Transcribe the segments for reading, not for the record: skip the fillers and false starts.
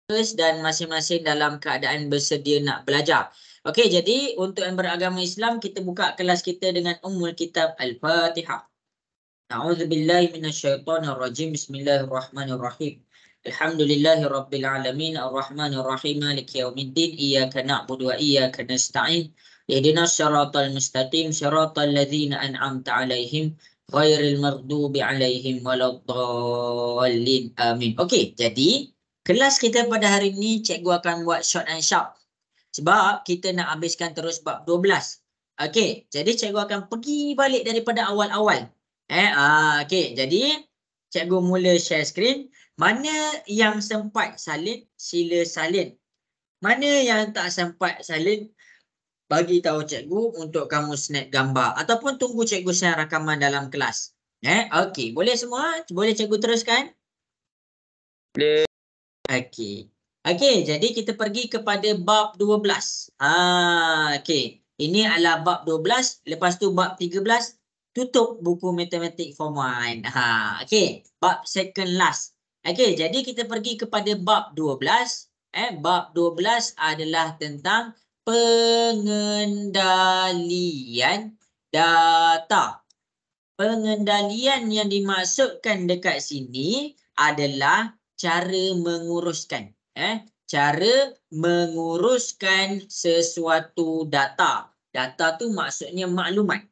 dan masing-masing dalam keadaan bersedia nak belajar. Okey, jadi untuk yang beragama Islam, kita buka kelas kita dengan Ummul Kitab Al-Fatihah. A'udzubillahi minasyaitonirrajim. Bismillahirrahmanirrahim. Alhamdulillahirabbil alamin arrahmanir rahim maliki yaumiddin iyyaka na'budu wa iyyaka nasta'in ihdinas siratal mustaqim siratal ladzina an'amta 'alaihim ghairil maghdubi 'alaihim waladdallin. Amin. Okey, jadi kelas kita pada hari ini cikgu akan buat short and sharp sebab kita nak habiskan terus bab 12. Okey, jadi cikgu akan pergi balik daripada awal-awal. Okey, jadi cikgu mula share screen. Mana yang sempat salin, sila salin. Mana yang tak sempat salin, bagi tahu cikgu untuk kamu snap gambar ataupun tunggu cikgu share rakaman dalam kelas. Okey, boleh semua? Boleh cikgu teruskan? Boleh. Okey. Okey, jadi kita pergi kepada bab 12. Okey. Ini adalah bab 12, lepas tu bab 13, tutup buku matematik form 1. Okey, bab second last. Okey, jadi kita pergi kepada bab 12. Bab 12 adalah tentang pengendalian data. Pengendalian yang dimaksudkan dekat sini adalah cara menguruskan. Cara menguruskan sesuatu data. Data tu maksudnya maklumat.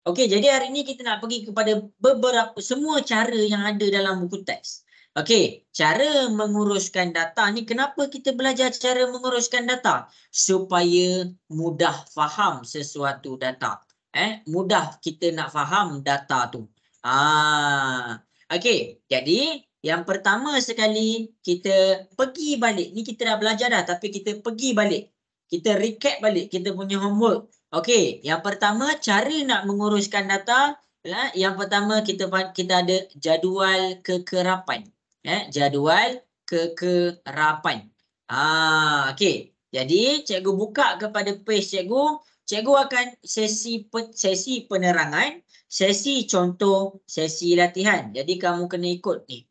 Okey, jadi hari ini kita nak pergi kepada beberapa semua cara yang ada dalam buku teks. Okey, cara menguruskan data ni, kenapa kita belajar cara menguruskan data? Supaya mudah faham sesuatu data. Mudah kita nak faham data tu. Okey, jadi yang pertama sekali kita pergi balik. Ni kita dah belajar dah, tapi kita pergi balik. Kita recap balik kita punya homework. Okey, yang pertama cara nak menguruskan data. Yang pertama kita ada jadual kekerapan. Jadual kekerapan. Okey. Jadi cikgu buka kepada page cikgu. Cikgu akan sesi penerangan, sesi contoh, sesi latihan. Jadi kamu kena ikut ni.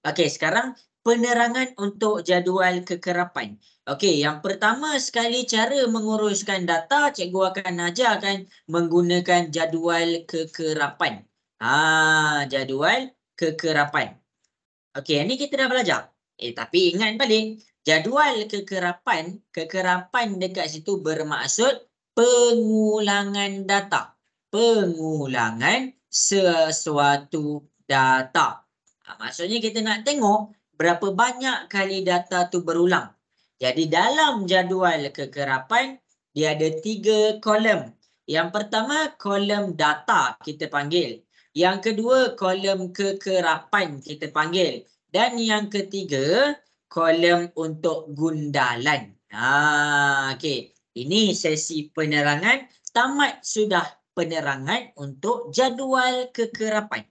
Okey, sekarang penerangan untuk jadual kekerapan. Okey, yang pertama sekali cara menguruskan data, cikgu akan ajarkan menggunakan jadual kekerapan. Jadual kekerapan. Okey, ini kita dah belajar. Tapi ingat balik, jadual kekerapan dekat situ bermaksud pengulangan data. Pengulangan sesuatu data. Maksudnya kita nak tengok berapa banyak kali data tu berulang. Jadi dalam jadual kekerapan, dia ada 3 kolom. Yang pertama, kolom data kita panggil. Yang kedua, kolom kekerapan kita panggil. Dan yang ketiga, kolom untuk gundalan. Okey. Ini sesi penerangan. Tamat sudah penerangan untuk jadual kekerapan.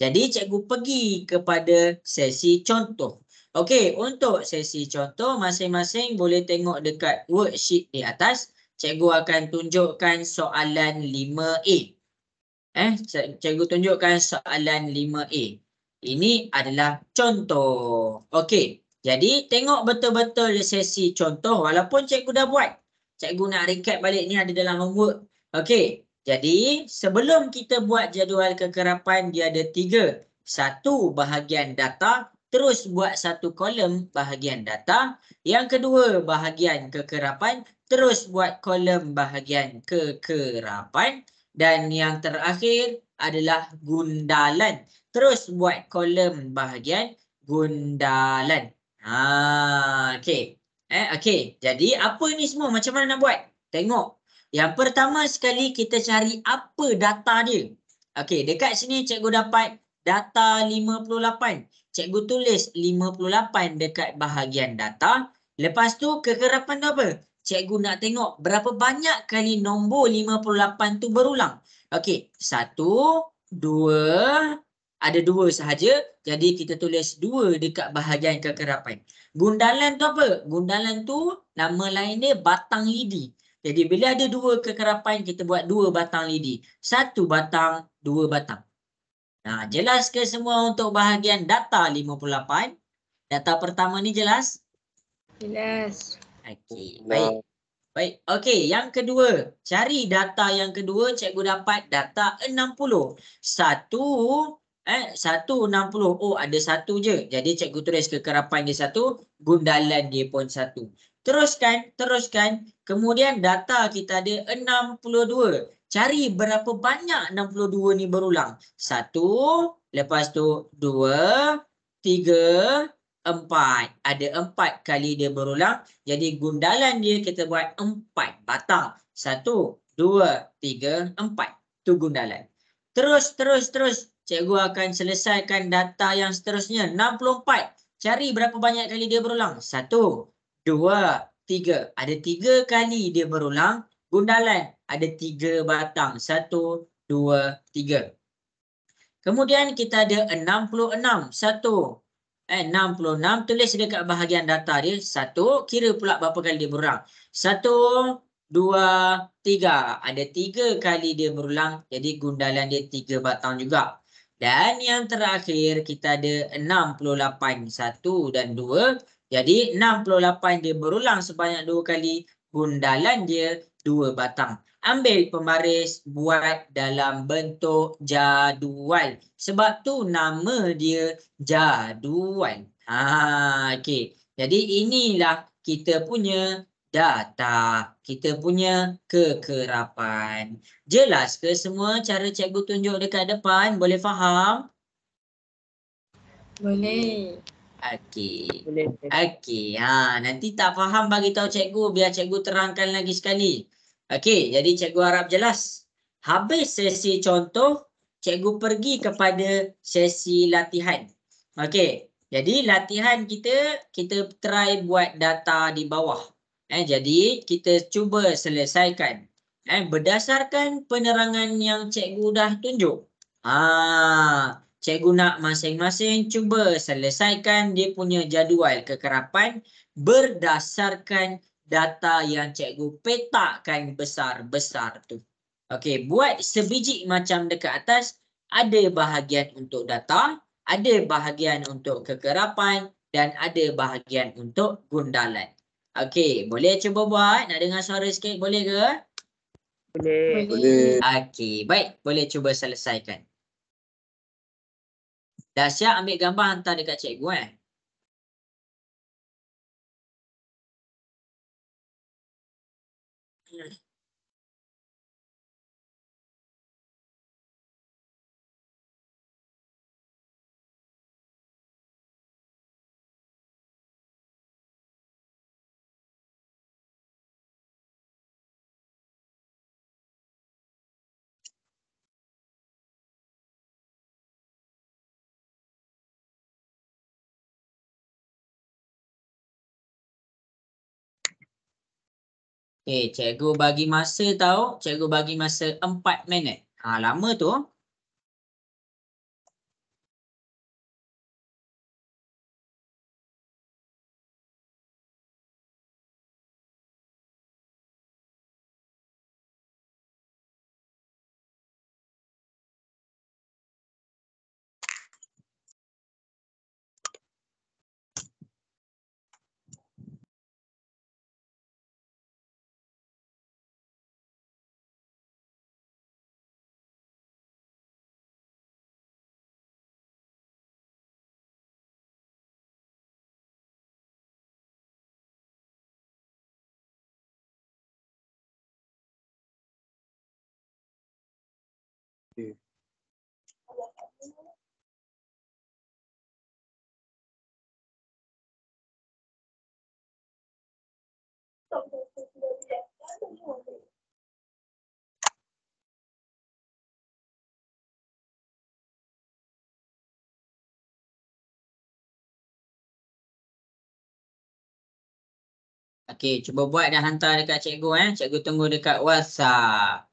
Jadi cikgu pergi kepada sesi contoh. Okey, untuk sesi contoh masing-masing boleh tengok dekat worksheet di atas. Cikgu akan tunjukkan soalan 5A. Cikgu tunjukkan soalan 5A. Ini adalah contoh. Okey, jadi tengok betul-betul sesi contoh walaupun cikgu dah buat. Cikgu nak recap balik, ni ada dalam homework. Okey, jadi sebelum kita buat jadual kekerapan, dia ada 3. 1 bahagian data, terus buat 1 kolom bahagian data. Yang kedua bahagian kekerapan, terus buat kolom bahagian kekerapan. Dan yang terakhir adalah gundalan. Terus buat kolom bahagian gundalan. Okey. Okey, jadi apa ni semua? Macam mana nak buat? Tengok. Yang pertama sekali kita cari apa data dia. Okey, dekat sini cikgu dapat data 58. Cikgu tulis 58 dekat bahagian data. Lepas tu kekerapan tu apa? Cikgu nak tengok berapa banyak kali nombor 58 tu berulang. Okey, 1, 2, ada 2 sahaja. Jadi kita tulis 2 dekat bahagian kekerapan. Gundalan tu apa? Gundalan tu nama lain dia batang lidi. Jadi bila ada 2 kekerapan, kita buat 2 batang lidi. 1 batang, 2 batang. Jelas ke semua untuk bahagian data 58? Data pertama ni jelas? 11. Okey, baik. Baik, okey. Yang kedua, cari data yang kedua. Cikgu dapat data 60. 160. Oh, ada satu je. Jadi cikgu tulis kekerapan dia 1, gundalan dia pun 1. Teruskan. Kemudian data kita ada 62. Cari berapa banyak 62 ni berulang. 1, lepas tu 2, 3, 4. Ada 4 kali dia berulang. Jadi gundalan dia kita buat 4 batang. 1, 2, 3, 4. Tu gundalan. Terus. Cikgu akan selesaikan data yang seterusnya. 64. Cari berapa banyak kali dia berulang. 1, 2, 3. Ada 3 kali dia berulang. Gundalan ada 3 batang. 1, 2, 3. Kemudian kita ada 66. 66 tulis dekat bahagian data dia. 1, kira pula berapa kali dia berulang. 1, 2, 3. Ada 3 kali dia berulang. Jadi gundalan dia 3 batang juga. Dan yang terakhir kita ada 68. 1 dan 2. Jadi 68 dia berulang sebanyak 2 kali. Gundalan dia 2 batang. Ambil pembaris, buat dalam bentuk jadual. Sebab tu nama dia jadual. Okey. Jadi inilah kita punya data. Kita punya kekerapan. Jelas ke semua cara cikgu tunjuk dekat depan? Boleh faham? Boleh. Okey. Boleh. Okey. Nanti tak faham bagi tahu cikgu biar cikgu terangkan lagi sekali. Okey, jadi cikgu harap jelas. Habis sesi contoh, cikgu pergi kepada sesi latihan. Okey. Jadi latihan kita try buat data di bawah. Jadi kita cuba selesaikan. Berdasarkan penerangan yang cikgu dah tunjuk. Cikgu nak masing-masing cuba selesaikan dia punya jadual kekerapan berdasarkan data yang cikgu petakkan besar-besar tu. Okey, buat sebiji macam dekat atas. Ada bahagian untuk data, ada bahagian untuk kekerapan dan ada bahagian untuk gundalan. Okey, boleh cuba buat? Nak dengar suara sikit boleh ke? Boleh. Okey, baik. Boleh cuba selesaikan. Dah siap ambil gambar hantar dekat cikgu Okey, cikgu bagi masa tahu. Cikgu bagi masa 4 minit. Lama tu. Okey, cuba buat dan hantar dekat cikgu Cikgu tunggu dekat WhatsApp.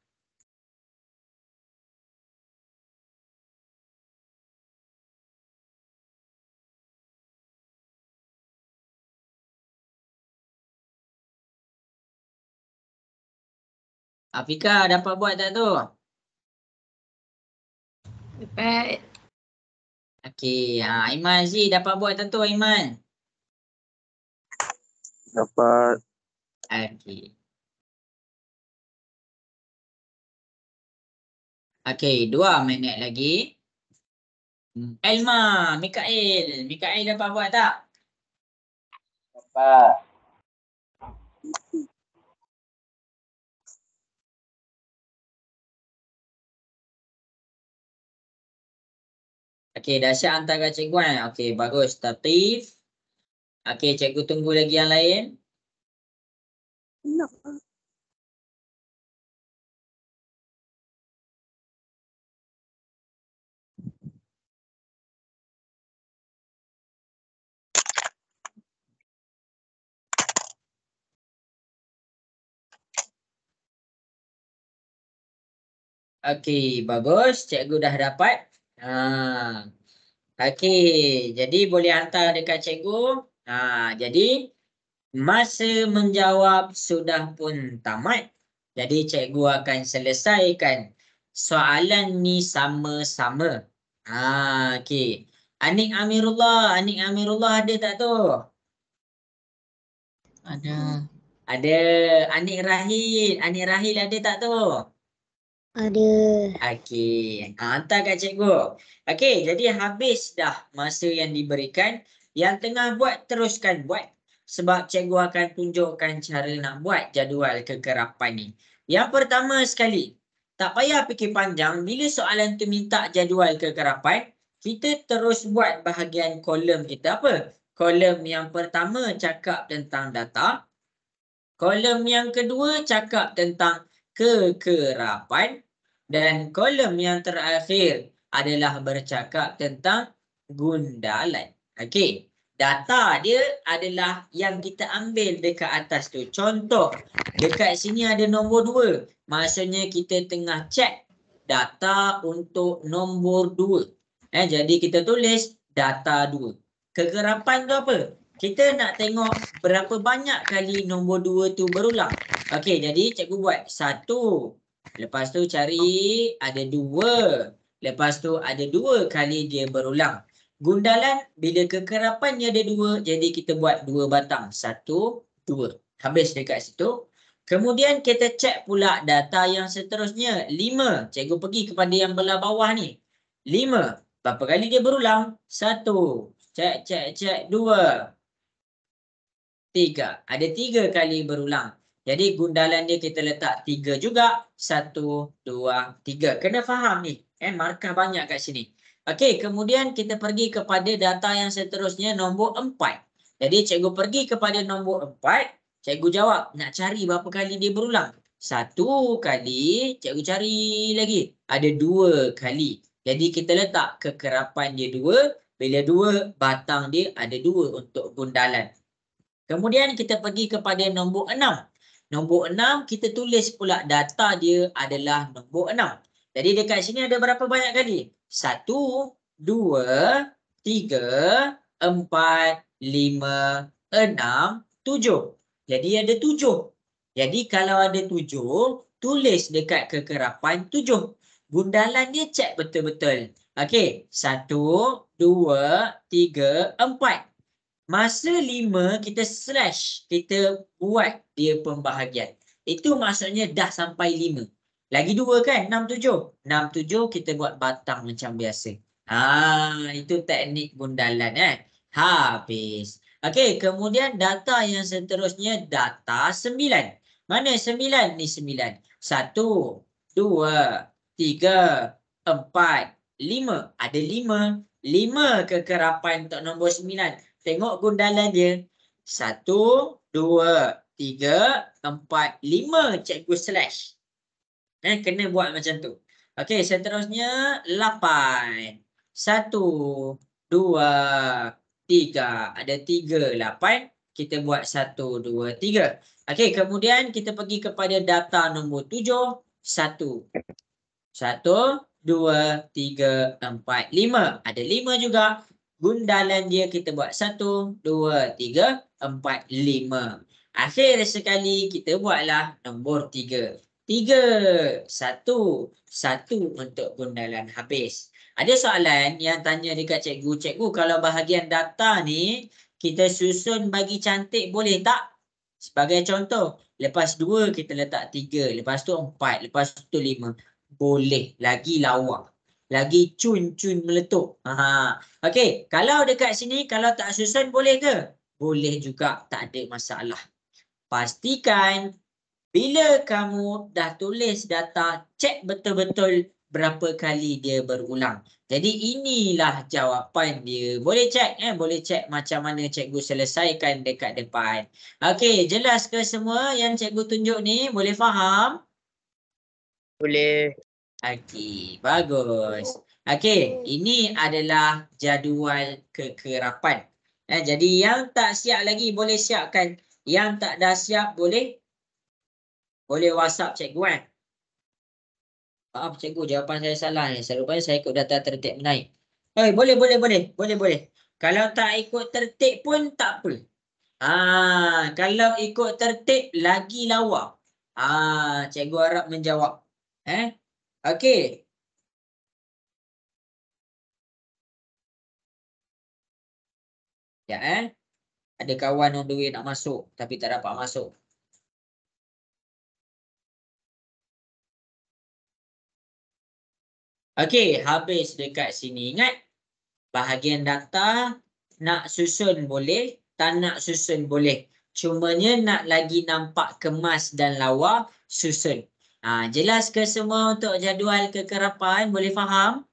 Afika dapat buat tak tu? Dapat. Okey, Aiman Z dapat buat tak tu Aiman? Dapat. Okey. Okey, 2 minit lagi. Elma, Mikael. Mikael dapat buat tak? Dapat. Okey, dahsyat hantar kat cikgu kan? Okey, bagus. Tertib. Okey, cikgu tunggu lagi yang lain. Okey, bagus. Cikgu dah dapat. Okey, jadi boleh hantar dekat cikgu. Jadi masa menjawab sudah pun tamat. Jadi cikgu akan selesaikan soalan ni sama-sama. Okey. Anik Amirullah ada tak tu? Ada. Ada. Anik Rahil ada tak tu? Ada. Okey, hantar kat cikgu. Okey, jadi habis dah masa yang diberikan. Yang tengah buat, teruskan buat. Sebab cikgu akan tunjukkan cara nak buat jadual kekerapan ni. Yang pertama sekali, tak payah fikir panjang. Bila soalan tu minta jadual kekerapan, kita terus buat bahagian kolom kita apa? Kolom yang pertama cakap tentang data. Kolom yang kedua cakap tentang kekerapan. Dan kolom yang terakhir adalah bercakap tentang gundalan. Okey. Data dia adalah yang kita ambil dekat atas tu. Contoh, dekat sini ada nombor 2. Maksudnya kita tengah cek data untuk nombor 2. Jadi kita tulis data 2. Kekerapan tu apa? Kita nak tengok berapa banyak kali nombor 2 tu berulang. Okey, jadi cikgu buat 1. Lepas tu cari ada 2. Lepas tu ada 2 kali dia berulang. Gundalan bila kekerapannya ada 2, jadi kita buat 2 batang. 1, 2. Habis dekat situ. Kemudian kita cek pula data yang seterusnya. 5. Cikgu pergi kepada yang belah bawah ni. 5. Berapa kali dia berulang? 1. Cek. 2. 3. Ada 3 kali berulang. Jadi gundalan dia kita letak 3 juga. 1, 2, 3. Kena faham ni. Markah banyak kat sini. Okey, kemudian kita pergi kepada data yang seterusnya, nombor 4. Jadi cikgu pergi kepada nombor 4. Cikgu jawab, nak cari berapa kali dia berulang. 1 kali, cikgu cari lagi. Ada 2 kali. Jadi kita letak kekerapan dia 2. Bila 2, batang dia ada 2 untuk gundalan. Kemudian kita pergi kepada nombor 6. Nombor 6 kita tulis pula data dia adalah nombor 6. Jadi dekat sini ada berapa banyak kali? 1, 2, 3, 4, 5, 6, 7. Jadi ada 7. Jadi kalau ada 7, tulis dekat kekerapan 7. Gundalan dia cek betul-betul. Okey, 1, 2, 3, 4. Masa 5 kita slash, kita buat dia pembahagian. Itu maksudnya dah sampai 5. Lagi 2 kan? 6, 7. 6, 7 kita buat batang macam biasa. Itu teknik gundalan Habis. Okey, kemudian data yang seterusnya data 9. Mana 9? Ni 9. 1, 2, 3, 4, 5. Ada 5. 5 kekerapan untuk nombor 9. Tengok gundalan dia. 1, 2, 3, 4, 5. Cikgu slash. Kena buat macam tu. Okey, seterusnya 8. 1, 2, 3. Ada 3, 8. Kita buat 1, 2, 3. Okey, kemudian kita pergi kepada data nombor 7. 1. 1, 2, 3, 4, 5. Ada 5 juga. Gundalan dia kita buat 1, 2, 3, 4, 5. Akhir sekali kita buatlah nombor 3. 3, 1, 1 untuk gundalan habis. Ada soalan yang tanya dekat cikgu, cikgu kalau bahagian data ni kita susun bagi cantik boleh tak? Sebagai contoh, lepas 2 kita letak 3, lepas tu 4, lepas tu 5. Boleh lagi lawa. Lagi cun-cun meletup. Okey, kalau dekat sini kalau tak susun boleh ke? Boleh juga, tak ada masalah. Pastikan bila kamu dah tulis data, cek betul-betul berapa kali dia berulang. Jadi inilah jawapan dia. Boleh cek boleh cek macam mana cikgu selesaikan dekat depan. Okey, jelas ke semua yang cikgu tunjuk ni? Boleh faham? Boleh. Okey, bagus. Okey, ini adalah jadual kekerapan. Jadi yang tak siap lagi boleh siapkan. Yang tak dah siap boleh WhatsApp cikgu Maaf cikgu, jawapan saya salah ni. Serupanya saya ikut data tertib menaik. Boleh. Kalau tak ikut tertib pun tak apa. Kalau ikut tertib lagi lawa. Cikgu harap menjawab. Okey. Ya Ada kawan on the way nak masuk tapi tak dapat masuk. Okey, habis dekat sini. Ingat, bahagian data nak susun boleh, tak nak susun boleh. Cumanya nak lagi nampak kemas dan lawa, susun. Jelas ke semua untuk jadual kekerapan? Boleh faham?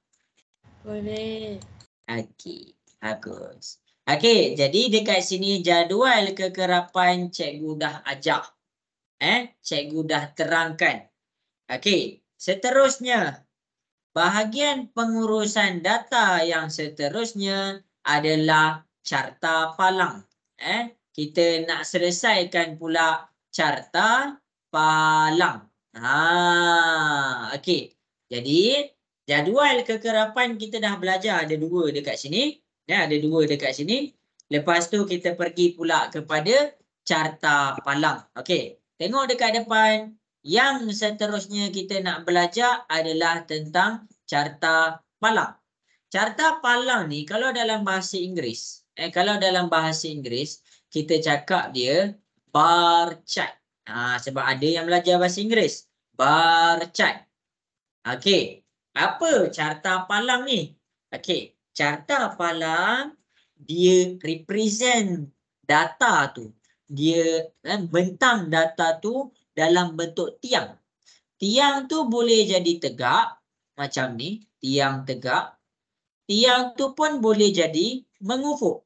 Boleh. Okey, bagus. Okey, jadi dekat sini jadual kekerapan cikgu dah ajar. Cikgu dah terangkan. Okey, seterusnya. Bahagian pengurusan data yang seterusnya adalah carta palang. Kita nak selesaikan pula carta palang. Okey. Jadi jadual kekerapan kita dah belajar, ada 2 dekat sini. Ada 2 dekat sini. Lepas tu kita pergi pula kepada carta palang. Okey. Tengok dekat depan. Yang seterusnya kita nak belajar adalah tentang carta palang. Carta palang ni kalau dalam bahasa Inggeris, kita cakap dia bar chart. Sebab ada yang belajar bahasa Inggeris. Bar chart. Okey. Apa carta palang ni? Okey, carta palang dia represent data tu. Dia bentang data tu dalam bentuk tiang. Tiang tu boleh jadi tegak macam ni, tiang tegak. Tiang tu pun boleh jadi mengufuk.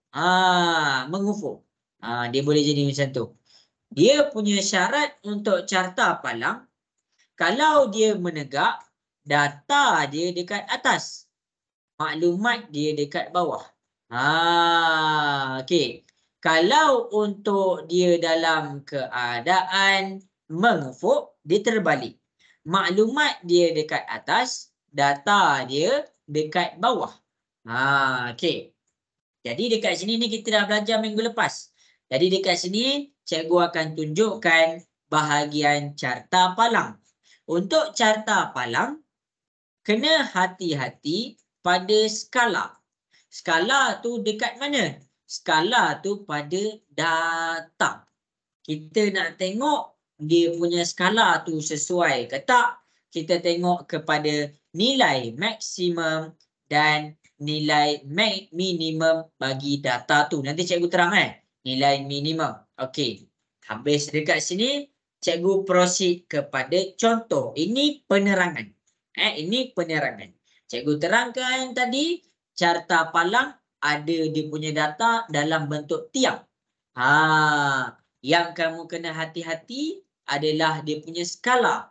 Mengufuk. Dia boleh jadi macam tu. Dia punya syarat untuk carta palang, kalau dia menegak, data dia dekat atas, maklumat dia dekat bawah. Okey. Kalau untuk dia dalam keadaan mengufuk, dia terbalik. Maklumat dia dekat atas, data dia dekat bawah. Okey. Jadi dekat sini ni kita dah belajar minggu lepas. Jadi dekat sini cikgu akan tunjukkan bahagian carta palang. Untuk carta palang, kena hati-hati pada skala. Skala tu dekat mana? Skala tu pada data. Kita nak tengok dia punya skala tu sesuai ke tak. Kita tengok kepada nilai maksimum dan nilai minimum bagi data tu. Nanti cikgu terang nilai minimum. Okey. Habis dekat sini, cikgu proceed kepada contoh. Ini penerangan. Ini penerangan. Cikgu terangkan tadi, carta palang ada dia punya data dalam bentuk tiang. Yang kamu kena hati-hati adalah dia punya skala.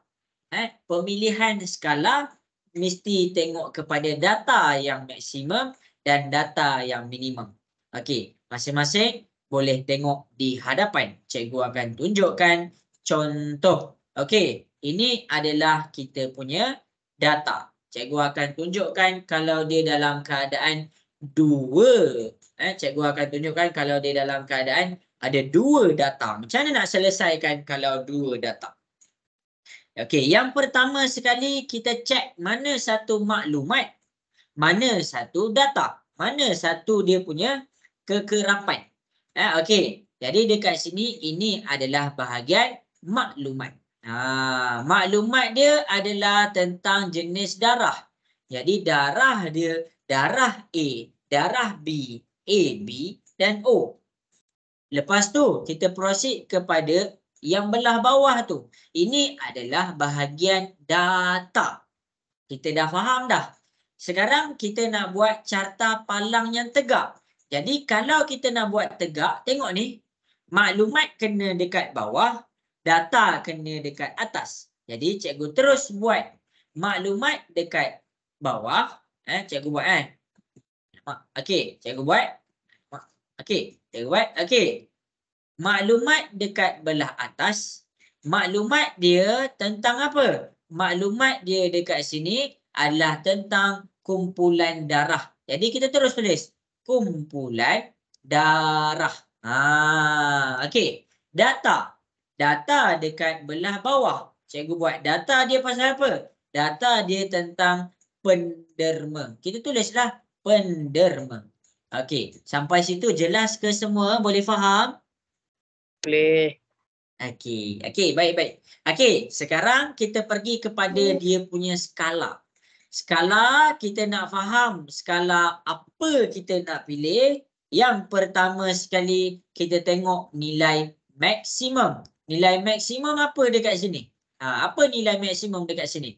Pemilihan skala mesti tengok kepada data yang maksimum dan data yang minimum. Okey, masing-masing boleh tengok di hadapan. Cikgu akan tunjukkan contoh. Okey, ini adalah kita punya data. Cikgu akan tunjukkan kalau dia dalam keadaan 2. Cikgu akan tunjukkan kalau dia dalam keadaan ada 2 data. Macam mana nak selesaikan kalau 2 data? Okey, yang pertama sekali kita cek mana satu maklumat, mana satu data, mana satu dia punya kekerapan. Okey, Jadi dekat sini ini adalah bahagian maklumat. Maklumat dia adalah tentang jenis darah. Jadi darah dia darah A, darah B, AB dan O. Lepas tu kita proceed kepada yang belah bawah tu. Ini adalah bahagian data. Kita dah faham dah. Sekarang kita nak buat carta palang yang tegak. Jadi kalau kita nak buat tegak, tengok ni. Maklumat kena dekat bawah, data kena dekat atas. Jadi cikgu terus buat maklumat dekat bawah. Cikgu buat Okey, cikgu buat. Okey, cikgu buat. Okey. Maklumat dekat belah atas. Maklumat dia tentang apa? Maklumat dia dekat sini adalah tentang kumpulan darah. Jadi kita terus tulis kumpulan darah. Okey. Data. Data dekat belah bawah. Cikgu buat data dia pasal apa? Data dia tentang penderma. Kita tulislah penderma. Okey. Sampai situ jelas ke semua? Boleh faham? Boleh. Okey, baik. Okey, sekarang kita pergi kepada dia punya skala. Skala, kita nak faham skala apa kita nak pilih. Yang pertama sekali, kita tengok nilai maksimum. Nilai maksimum apa dekat sini? Apa nilai maksimum dekat sini?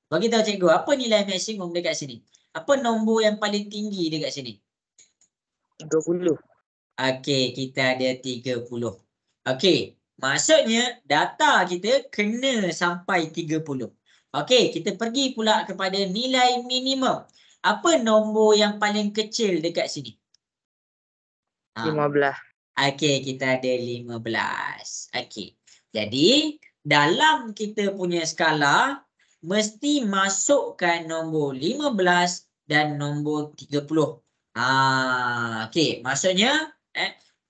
Bagi tahu cikgu, apa nilai maksimum dekat sini? Apa nombor yang paling tinggi dekat sini? 30. Okey, kita ada 30. Okey, maksudnya data kita kena sampai 30. Okey, kita pergi pula kepada nilai minimum. Apa nombor yang paling kecil dekat sini? 15. Okey, kita ada 15. Okey. Jadi, dalam kita punya skala, mesti masukkan nombor 15 dan nombor 30. Okey, maksudnya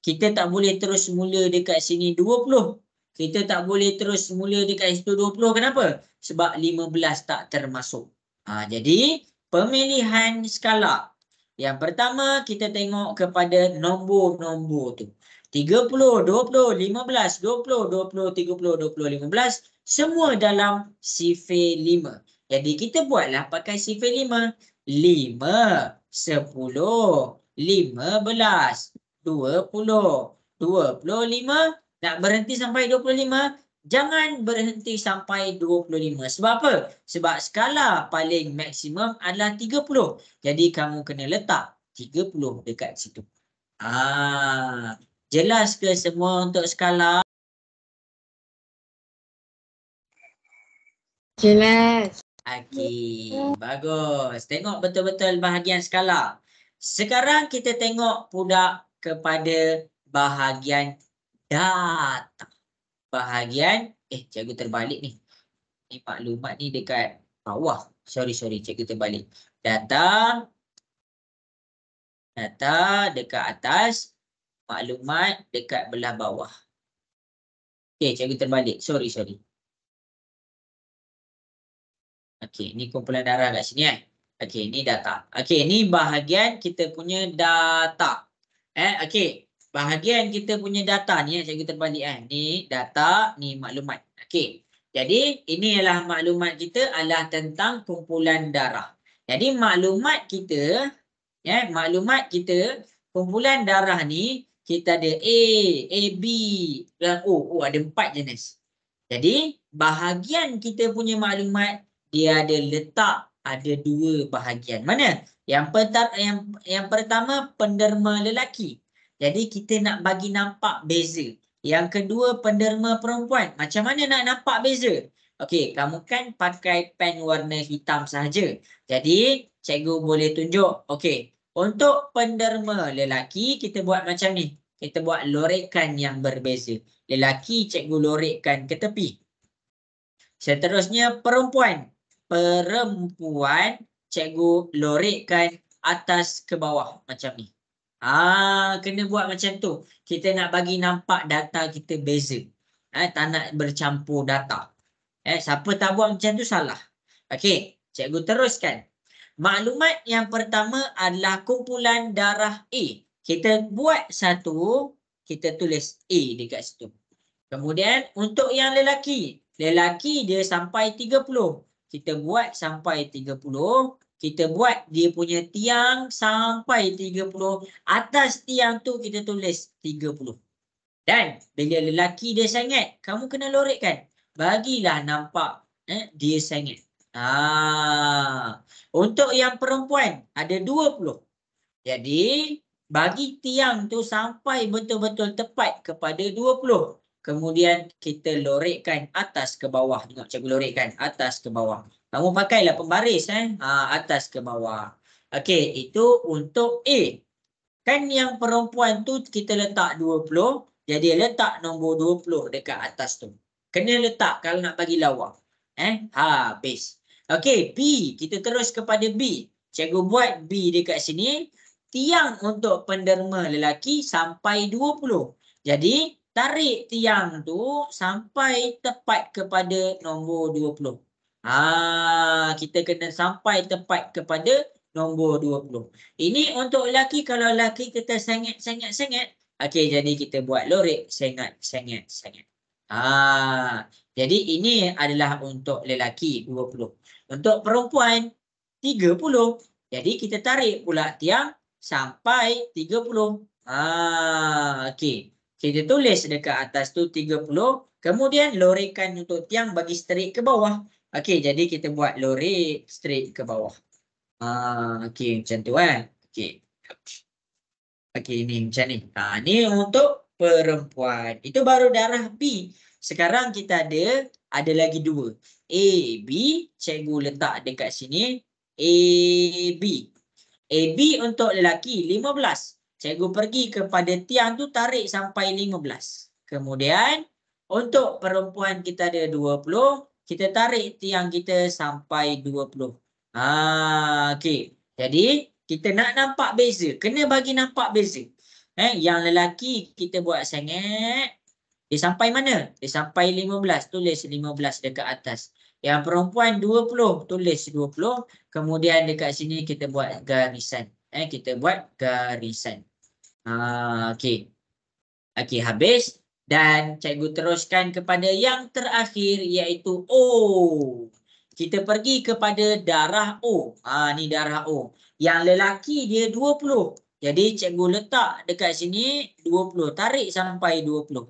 kita tak boleh terus mula dekat sini 20. Kita tak boleh terus mula dekat situ 20. Kenapa? Sebab 15 tak termasuk. Jadi, pemilihan skala. Yang pertama, kita tengok kepada nombor-nombor tu. 30, 20, 15, 20, 20, 30, 20, 15. Semua dalam sifir 5. Jadi, kita buatlah pakai sifir 5. 5, 10, 15, 20, 25. Nak berhenti sampai 25? Jangan berhenti sampai 25. Sebab apa? Sebab skala paling maksimum adalah 30. Jadi kamu kena letak 30 dekat situ. Jelas ke semua untuk skala? Jelas. Okey, bagus. Tengok betul-betul bahagian skala. Sekarang kita tengok pula kepada bahagian data. Bahagian, cikgu terbalik ni. Ni maklumat ni dekat bawah. Sorry, cikgu terbalik. Data dekat atas, maklumat dekat belah bawah. Okey, cikgu terbalik. Sorry. Okey, ni kumpulan darah kat sini Okey, ni data. Okey, ni bahagian kita punya data. Okey, bahagian kita punya data ni cikgu terbalik Ni data, ni maklumat. Okey. Jadi, ini adalah maklumat kita adalah tentang kumpulan darah. Jadi, maklumat kita kumpulan darah ni kita ada A, B dan O. ada 4 jenis. Jadi, bahagian kita punya maklumat dia ada letak ada 2 bahagian. Mana? Yang pertama penderma lelaki. Jadi kita nak bagi nampak beza. Yang kedua penderma perempuan. Macam mana nak nampak beza? Okey, kamu kan pakai pen warna hitam sahaja. Jadi cikgu boleh tunjuk. Okey, untuk penderma lelaki kita buat macam ni. Kita buat lorekan yang berbeza. Lelaki cikgu lorekkan ke tepi. Seterusnya perempuan cikgu lorekkan atas ke bawah macam ni. Kena buat macam tu. Kita nak bagi nampak data kita beza. Tak nak bercampur data. Siapa tak buat macam tu salah. Okey, cikgu teruskan. Maklumat yang pertama adalah kumpulan darah A. Kita buat satu, kita tulis A dekat situ. Kemudian untuk yang lelaki dia sampai 30. Kita buat sampai 30. Kita buat dia punya tiang sampai 30. Atas tiang tu kita tulis 30. Dan bila lelaki dia sangat, kamu kena lorekkan. Bagilah nampak dia sangat. Untuk yang perempuan ada 20. Jadi bagi tiang tu sampai betul-betul tepat kepada 20. Kemudian kita lorekkan atas ke bawah. Tengok cikgu lorekkan atas ke bawah. Kamu pakailah pembaris atas ke bawah. Okey, itu untuk A. Kan yang perempuan tu kita letak 20. Jadi letak nombor 20 dekat atas tu. Kena letak kalau nak bagi lawa. Habis. Okey, B. Kita terus kepada B. Cikgu buat B dekat sini. Tiang untuk penderma lelaki sampai 20. Jadi tarik tiang tu sampai tepat kepada nombor 20. Kita kena sampai tepat kepada nombor 20. Ini untuk lelaki. Kalau lelaki kita sangat. Okey, jadi kita buat lorek sangat. Jadi ini adalah untuk lelaki 20. Untuk perempuan 30. Jadi kita tarik pula tiang sampai 30. Okey. Kita tulis dekat atas tu 30. Kemudian lorekan untuk tiang bagi straight ke bawah. Okey, jadi kita buat lorek straight ke bawah. Okey, macam tu Okey. Okey, ni macam ni. Ni untuk perempuan. Itu baru darah B. Sekarang kita ada lagi dua. A, B. Cikgu letak dekat sini. A, B. AB untuk lelaki 15. Cikgu pergi kepada tiang tu tarik sampai 15. Kemudian untuk perempuan kita ada 20. Kita tarik tiang kita sampai 20. Okey. Jadi kita nak nampak beza. Kena bagi nampak beza. Yang lelaki kita buat sangat. Dia sampai mana? Dia sampai 15. Tulis 15 dekat atas. Yang perempuan 20. Tulis 20. Kemudian dekat sini kita buat garisan. Kita buat garisan. Okey. Okey, habis. Dan cikgu teruskan kepada yang terakhir iaitu O. Kita pergi kepada darah O. Ni darah O. Yang lelaki dia 20. Jadi cikgu letak dekat sini 20. Tarik sampai 20.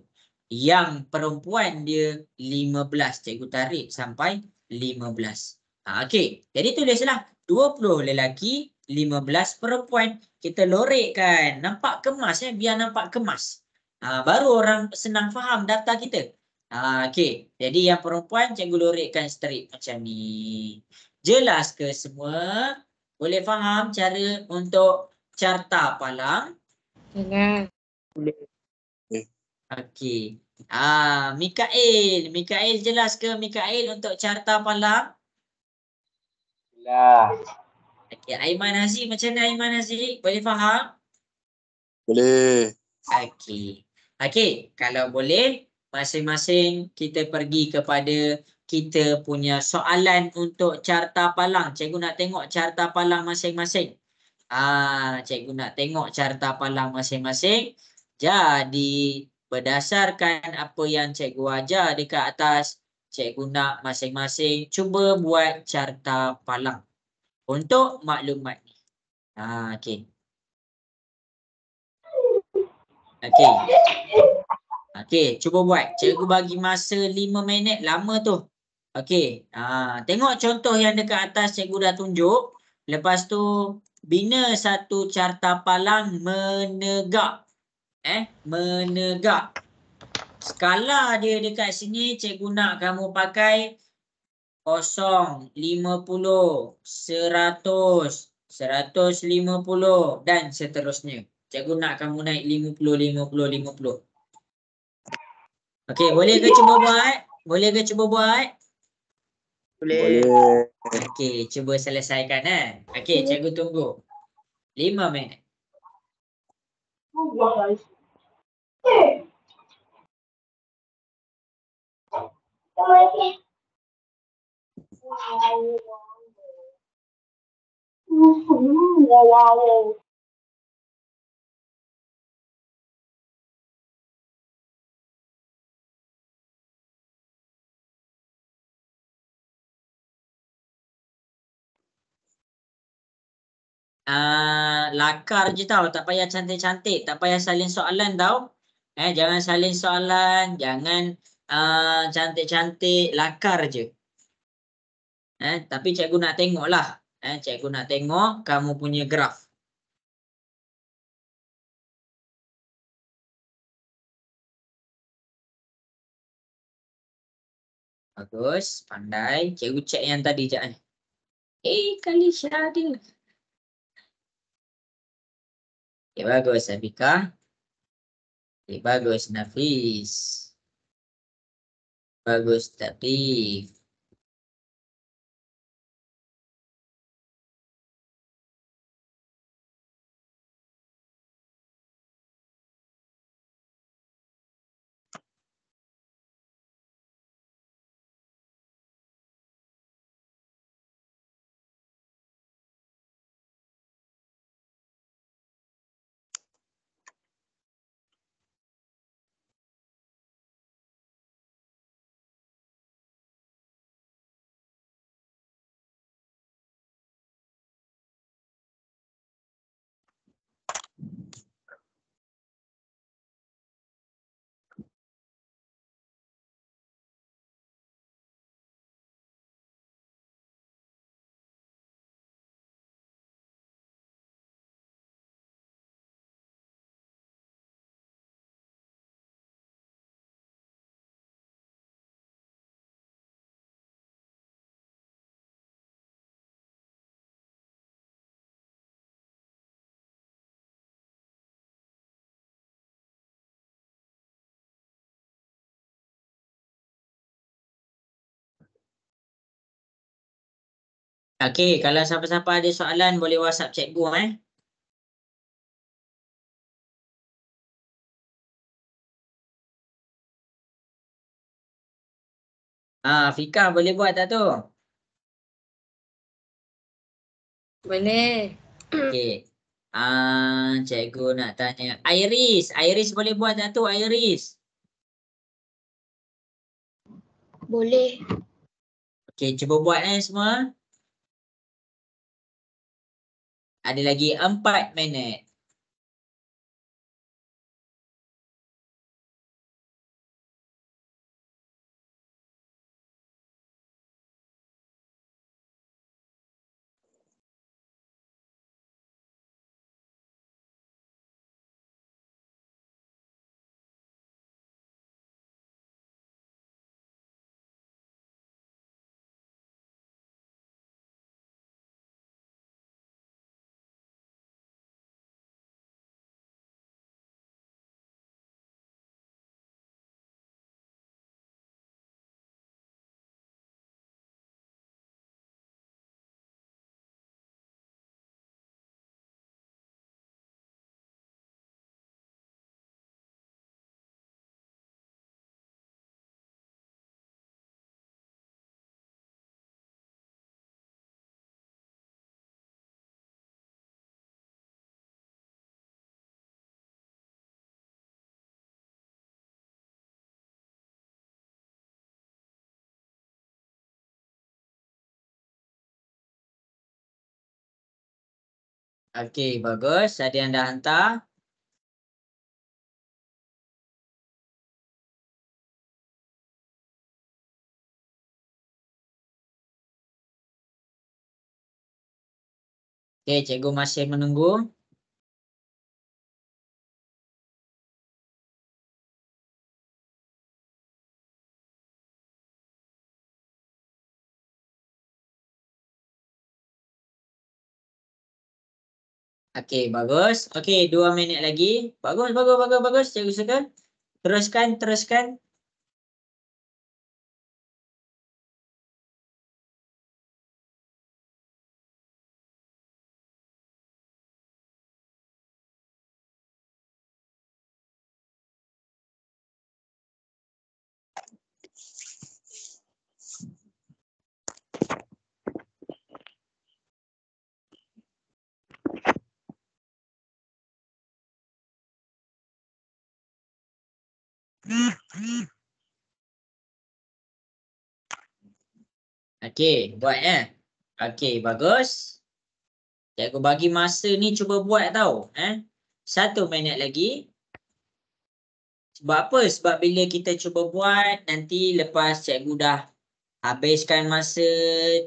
Yang perempuan dia 15. Cikgu tarik sampai 15. Okey. Jadi tulislah 20 lelaki, 15 perempuan. Kita lorekkan. Nampak kemas biar nampak kemas. Baru orang senang faham data kita. Okey. Jadi yang perempuan cikgu lorekkan straight macam ni. Jelas ke semua? Boleh faham cara untuk carta palang? Jelas. Okey. Mikael jelas ke Mikael untuk carta palang? Jelas. Okey, Aiman Haziq macam mana Aiman Haziq? Boleh faham? Boleh. Okey, kalau boleh masing-masing kita pergi kepada kita punya soalan untuk carta palang. Cikgu nak tengok carta palang masing-masing. Cikgu nak tengok carta palang masing-masing. Jadi berdasarkan apa yang cikgu ajar dekat atas, cikgu nak masing-masing cuba buat carta palang untuk maklumat ni. Okey. Okey, cuba buat. Cikgu bagi masa 5 minit, lama tu. Okey. Tengok contoh yang dekat atas cikgu dah tunjuk. Lepas tu bina satu carta palang menegak. Menegak. Skala dia dekat sini cikgu nak kamu pakai 0, 50, 100, 150 dan seterusnya. Cikgu nak kamu naik 50, 50, 50. Okey, boleh ke cuba buat? Boleh ke cuba buat? Boleh. Okey, cuba selesaikan Okey, cikgu tunggu. 5 minit. Wow. lakar je tau. Tak payah cantik-cantik. Tak payah salin soalan tau. Jangan salin soalan. Jangan cantik-cantik. Lakar je. Tapi cikgu nak tengok lah. Cikgu nak tengok kamu punya graf. Bagus. Pandai. Cikgu cek yang tadi je. Kali Syadil. Okay, bagus Abika. Okay, bagus Nafis. Bagus Tatif. Okey, kalau siapa-siapa ada soalan boleh WhatsApp cikgu Fika boleh buat tak tu? Boleh. Okey. Cikgu nak tanya. Iris, Iris boleh buat tak tu Iris? Boleh. Okey, cuba buat semua. Ada lagi 4 minit. Okey, bagus. Ada yang dah hantar? Okey, cikgu masih menunggu. Okey, bagus. Okey, 2 minit lagi. Bagus, bagus, bagus, bagus. Cikgu suka. Teruskan, teruskan. Okey, buat Okey, bagus. Cikgu bagi masa ni cuba buat tau. 1 minit lagi. Sebab apa? Sebab bila kita cuba buat, nanti lepas cikgu dah habiskan masa,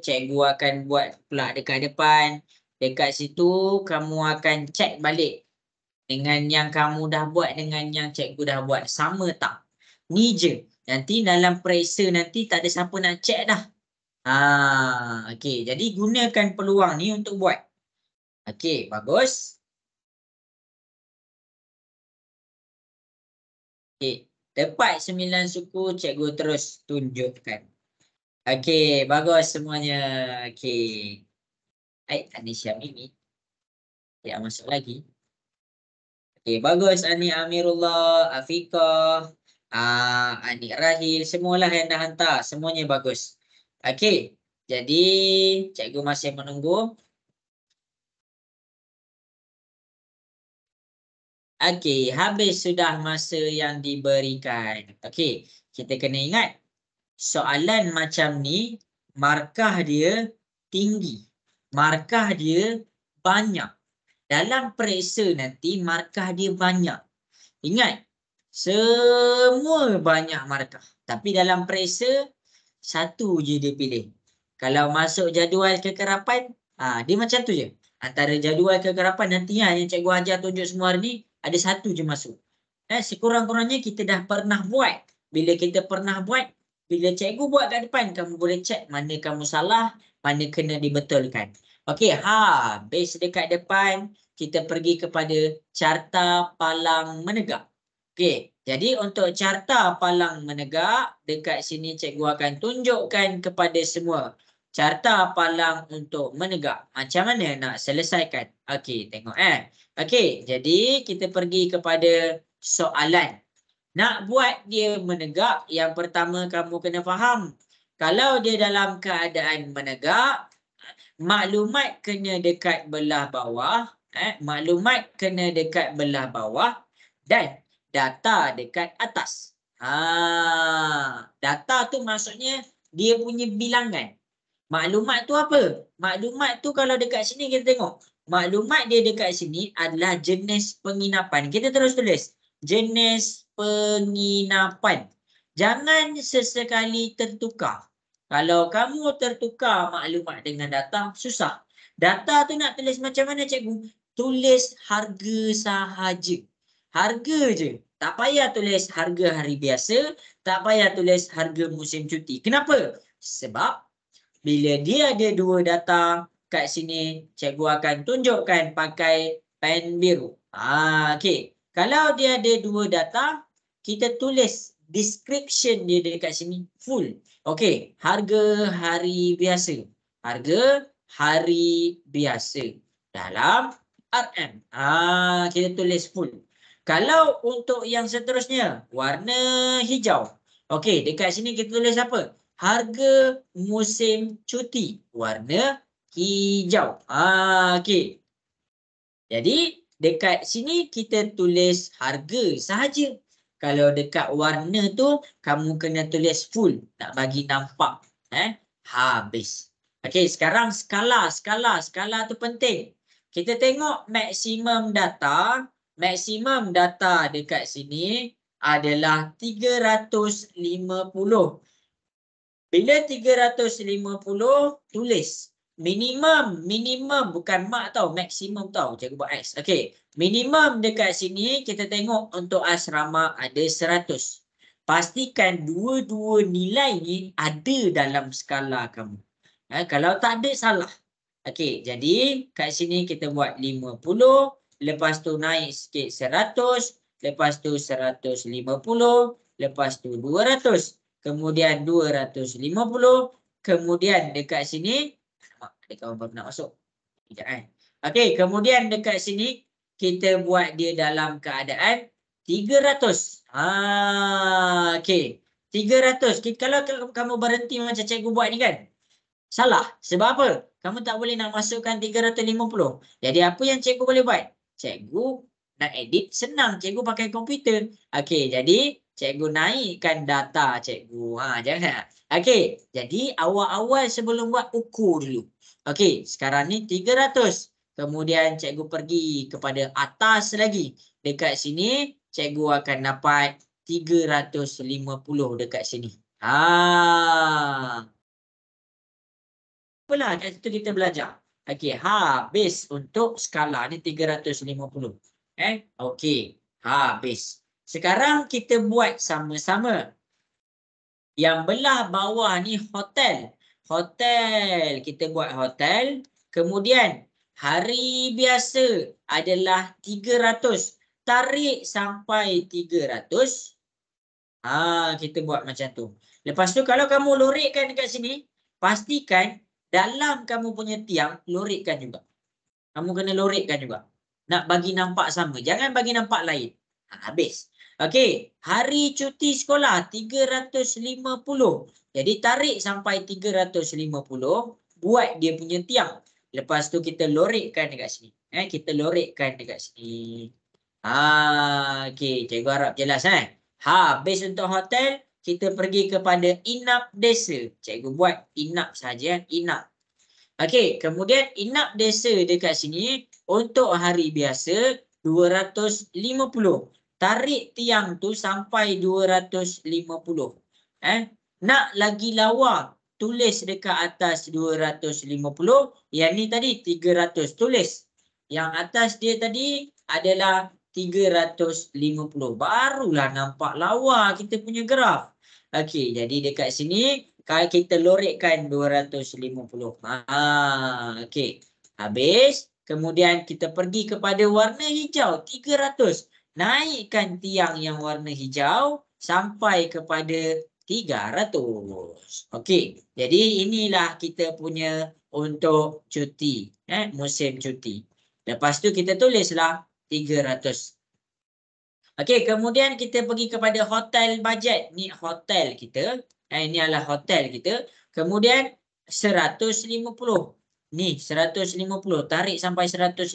cikgu akan buat pula dekat depan. Dekat situ kamu akan cek balik dengan yang kamu dah buat dengan yang cikgu dah buat. Sama tak? Ni je. Nanti dalam periksa nanti tak ada siapa nak cek dah. Okey. Jadi gunakan peluang ni untuk buat. Okey, bagus. Okey. Dapat 9 suku, cikgu terus tunjukkan. Okey, bagus semuanya. Okey. Anisha Mimi. Ya, masuk lagi. Okey, bagus Ani Amirullah, Afiqah, Anik Rahil, semualah yang dah hantar. Semuanya bagus. Okey, jadi cikgu masih menunggu. Okey, habis sudah masa yang diberikan. Okey, kita kena ingat. Soalan macam ni, markah dia tinggi. Markah dia banyak. Dalam periksa nanti, markah dia banyak. Ingat, semua banyak markah. Tapi dalam periksa, satu je dia pilih. Kalau masuk jadual kekerapan, dia macam tu je. Antara jadual kekerapan nanti yang cikgu ajar tunjuk semua hari ni, ada satu je masuk. Sekurang-kurangnya kita dah pernah buat. Bila kita pernah buat, bila cikgu buat kat depan, kamu boleh cek mana kamu salah, mana kena dibetulkan. Okey, habis dekat depan, kita pergi kepada carta palang menegak. Okey, jadi untuk carta palang menegak, dekat sini cikgu akan tunjukkan kepada semua. Carta palang untuk menegak. Macam mana nak selesaikan? Okey, tengok Okey, jadi kita pergi kepada soalan. Nak buat dia menegak, yang pertama kamu kena faham. Kalau dia dalam keadaan menegak, maklumat kena dekat belah bawah. Maklumat kena dekat belah bawah dan data dekat atas. Data tu maksudnya dia punya bilangan. Maklumat tu apa? Maklumat tu kalau dekat sini kita tengok. Maklumat dia dekat sini adalah jenis penginapan. Kita terus tulis. Jenis penginapan. Jangan sesekali tertukar. Kalau kamu tertukar maklumat dengan data, susah. Data tu nak tulis macam mana cikgu? Tulis harga sahaja. Harga je. Tak payah tulis harga hari biasa. Tak payah tulis harga musim cuti. Kenapa? Sebab bila dia ada dua data kat sini, cikgu akan tunjukkan pakai pen biru. Okey. Kalau dia ada dua data, kita tulis description dia dekat sini full. Okey, harga hari biasa. Harga hari biasa dalam RM. Kita tulis full. Kalau untuk yang seterusnya, warna hijau. Okey, dekat sini kita tulis apa? Harga musim cuti, warna hijau. Okey. Jadi dekat sini kita tulis harga sahaja. Kalau dekat warna tu kamu kena tulis full, nak bagi nampak. Habis. Okey, sekarang skala tu penting. Kita tengok maksimum data. Maksimum data dekat sini adalah 350. Bila 350 tulis minimum bukan mak tau, maksimum tau, cikgu buat X. Okey, minimum dekat sini kita tengok untuk asrama ada 100. Pastikan dua-dua nilai ni ada dalam skala kamu. Kalau tak ada salah. Okey, jadi kat sini kita buat 50, lepas tu naik sikit 100, lepas tu 150, lepas tu 200. Kemudian 250. Kemudian dekat sini. Ada kawan baru nak masuk. Sekejap Okey, kemudian dekat sini. Kita buat dia dalam keadaan 300. Okey. 300. Kalau kamu berhenti macam cikgu buat ni kan. Salah. Sebab apa? Kamu tak boleh nak masukkan 350. Jadi apa yang cikgu boleh buat? Cikgu nak edit senang. Cikgu pakai komputer. Okey, jadi cikgu naikkan data cikgu. Jangan. Okey, jadi awal-awal sebelum buat ukur dulu. Okey, sekarang ni 300. Kemudian cikgu pergi kepada atas lagi. Dekat sini cikgu akan dapat 350 dekat sini. Apalah kat situ kita belajar. Okey, habis untuk skala ni 350. Okey, habis. Sekarang kita buat sama-sama. Yang belah bawah ni hotel. Hotel, kita buat hotel. Kemudian hari biasa adalah 300. Tarik sampai 300. Kita buat macam tu. Lepas tu kalau kamu lorikkan dekat sini, pastikan dalam kamu punya tiang lorikkan juga. Kamu kena lorikkan juga. Nak bagi nampak sama. Jangan bagi nampak lain. Habis. Okey, hari cuti sekolah 350. Jadi tarik sampai 350, buat dia punya tiang. Lepas tu kita lorikkan dekat sini. Kita lorikkan dekat sini. Okey, cikgu harap jelas habis untuk hotel, kita pergi kepada inap desa. Cikgu buat inap saja, inap. Okey, kemudian inap desa dekat sini untuk hari biasa 250. Tarik tiang tu sampai 250. Nak lagi lawa, tulis dekat atas 250. Yang ni tadi 300, tulis. Yang atas dia tadi adalah 350. Barulah nampak lawa kita punya graf. Okey, jadi dekat sini kalau kita lorikkan 250. Okey. Habis, kemudian kita pergi kepada warna hijau 300. Naikkan tiang yang warna hijau sampai kepada 300. Okey. Jadi inilah kita punya untuk cuti, musim cuti. Lepas tu kita tulislah 300. Okey, kemudian kita pergi kepada hotel bajet. Ni hotel kita. Ini adalah hotel kita. Kemudian 150. Ni 150. Tarik sampai 150.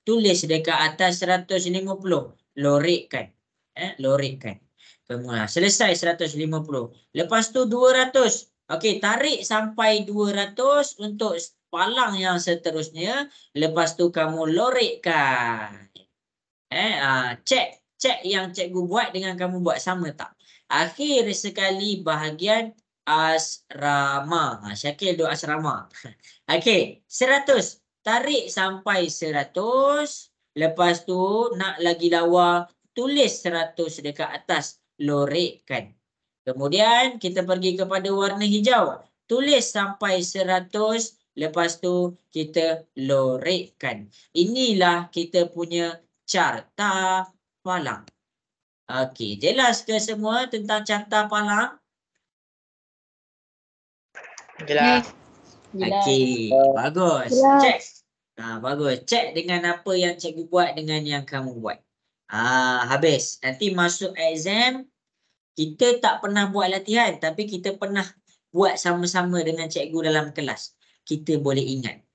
Tulis dekat atas 150. Lorikkan. Lorikkan. Kemudian selesai 150. Lepas tu 200. Okey, tarik sampai 200 untuk palang yang seterusnya. Lepas tu kamu lorikkan. Cek yang cikgu buat dengan kamu buat sama tak? Akhir sekali bahagian asrama. Syakil duk asrama. Okey, 100. Tarik sampai 100. Lepas tu nak lagi lawa, tulis 100 dekat atas. Lorikkan. Kemudian kita pergi kepada warna hijau. Tulis sampai 100. Lepas tu kita lorikkan. Inilah kita punya carta palang. Okey, jelas ke semua tentang carta palang? Jelas. Okey, bagus. Jelas. Cek. Bagus. Cek dengan apa yang cikgu buat dengan yang kamu buat. Habis. Nanti masuk exam, kita tak pernah buat latihan, tapi kita pernah buat sama-sama dengan cikgu dalam kelas. Kita boleh ingat.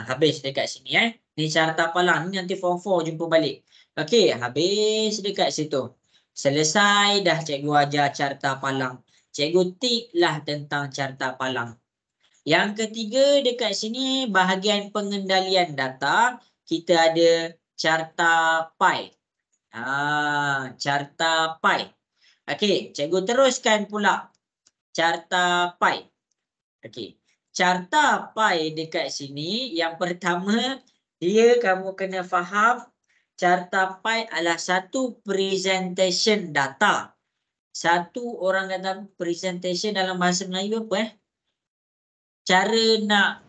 Habis dekat sini Ni carta palang ni nanti form 4 jumpa balik. Okey, habis dekat situ. Selesai dah cikgu ajar carta palang. Cikgu tiklah tentang carta palang. Yang ketiga dekat sini bahagian pengendalian data, kita ada carta pie. Carta pie. Okey, cikgu teruskan pula carta pie. Okey. Carta pie dekat sini yang pertama dia kamu kena faham carta pie adalah satu presentation data. Satu orang kata presentation dalam bahasa Melayu apa cara nak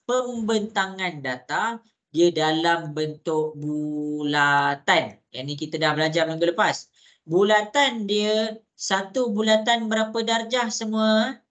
pembentangan data dia dalam bentuk bulatan. Yang ni kita dah belajar minggu lepas. Bulatan dia satu bulatan berapa darjah semua?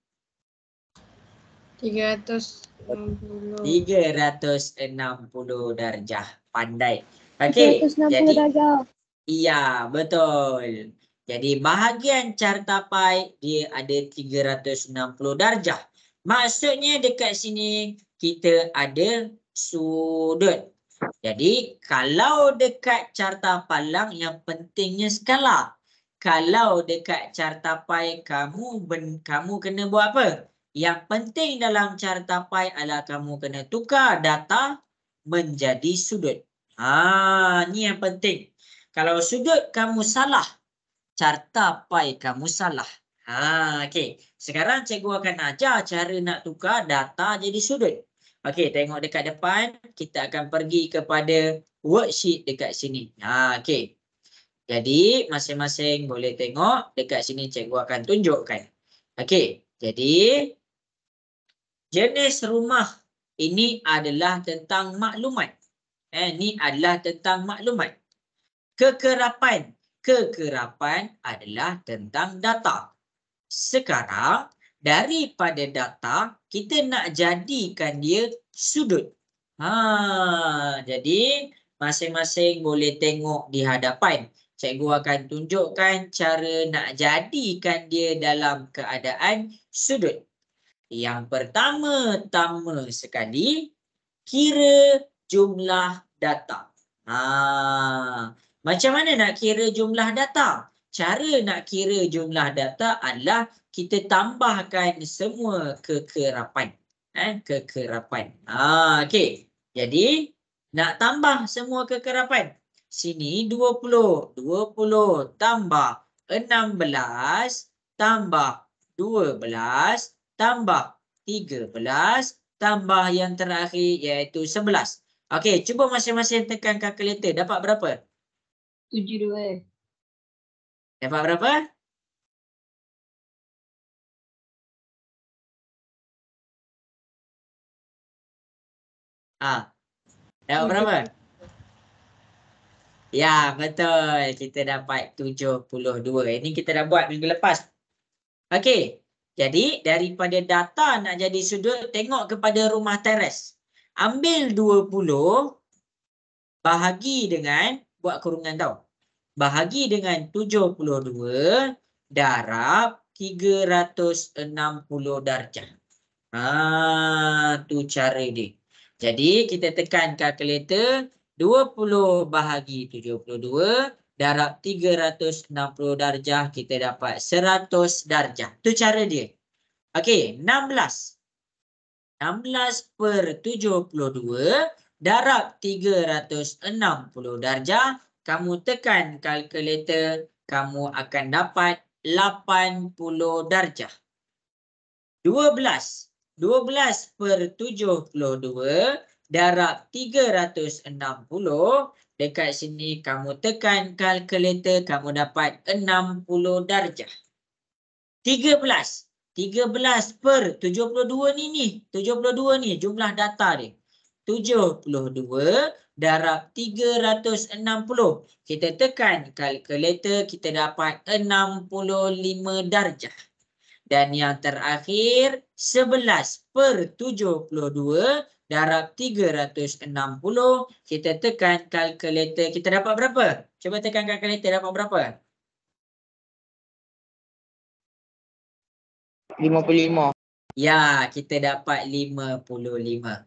360. 360 darjah. Pandai. Okey. 360 darjah. Iya, betul. Jadi bahagian carta pie dia ada 360 darjah. Maksudnya dekat sini kita ada sudut. Jadi kalau dekat carta palang yang pentingnya skala. Kalau dekat carta pie kamu kena buat apa? Yang penting dalam carta pi adalah kamu kena tukar data menjadi sudut. Ni yang penting. Kalau sudut kamu salah, carta pi kamu salah. Okey. Sekarang cikgu akan ajar cara nak tukar data jadi sudut. Okey, tengok dekat depan. Kita akan pergi kepada worksheet dekat sini. Okey. Jadi, masing-masing boleh tengok. Dekat sini cikgu akan tunjukkan. Okey. Jadi, jenis rumah ini adalah tentang maklumat. Ini adalah tentang maklumat. Kekerapan. Kekerapan adalah tentang data. Sekarang, daripada data, kita nak jadikan dia sudut. Jadi, masing-masing boleh tengok di hadapan. Cikgu akan tunjukkan cara nak jadikan dia dalam keadaan sudut. Yang pertama-tama sekali, kira jumlah data. Macam mana nak kira jumlah data? Cara nak kira jumlah data adalah kita tambahkan semua kekerapan. Kekerapan. Okey. Jadi, nak tambah semua kekerapan. Sini 20. 20 tambah 16 tambah 12 tambah 13 tambah yang terakhir iaitu 11. Okey, cuba masing-masing tekan kalkulator. Dapat berapa? 72. Dapat berapa? Dapat berapa? Ya, betul. Kita dapat 72. Ini kita dah buat minggu lepas. Okey. Jadi, daripada data nak jadi sudut, tengok kepada rumah teres. Ambil 20, bahagi dengan, buat kurungan tau. Bahagi dengan 72, darab 360 darjah. Tu cara dia. Jadi, kita tekan kalkulator. 20 bahagi 72, darab 360 darjah, kita dapat 100 darjah. Tu cara dia. Okey, 16. 16 per 72, darab 360 darjah. Kamu tekan kalkulator, kamu akan dapat 80 darjah. 12. 12 per 72, darab 360. Dekat sini kamu tekan kalkulator, kamu dapat 60 darjah. 13. 13 per 72 ni. 72 ni jumlah data dia. 72 darab 360. Kita tekan kalkulator, kita dapat 65 darjah. Dan yang terakhir, 11 per 72 darab 360. Kita tekan kalkulator. Kita dapat berapa? Cuba tekan kalkulator, dapat berapa? 55. Ya, kita dapat 55.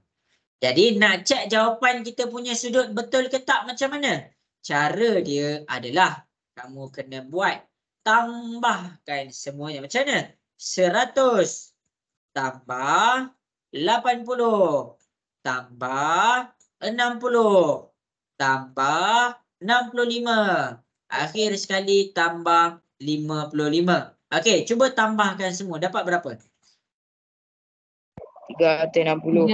Jadi nak cek jawapan kita punya sudut betul ke tak macam mana? Cara dia adalah kamu kena buat. Tambahkan semuanya. Macam mana? 100 tambah 80 tambah 60 tambah 65. Akhir sekali tambah 55. Okey, cuba tambahkan semua. Dapat berapa? 360.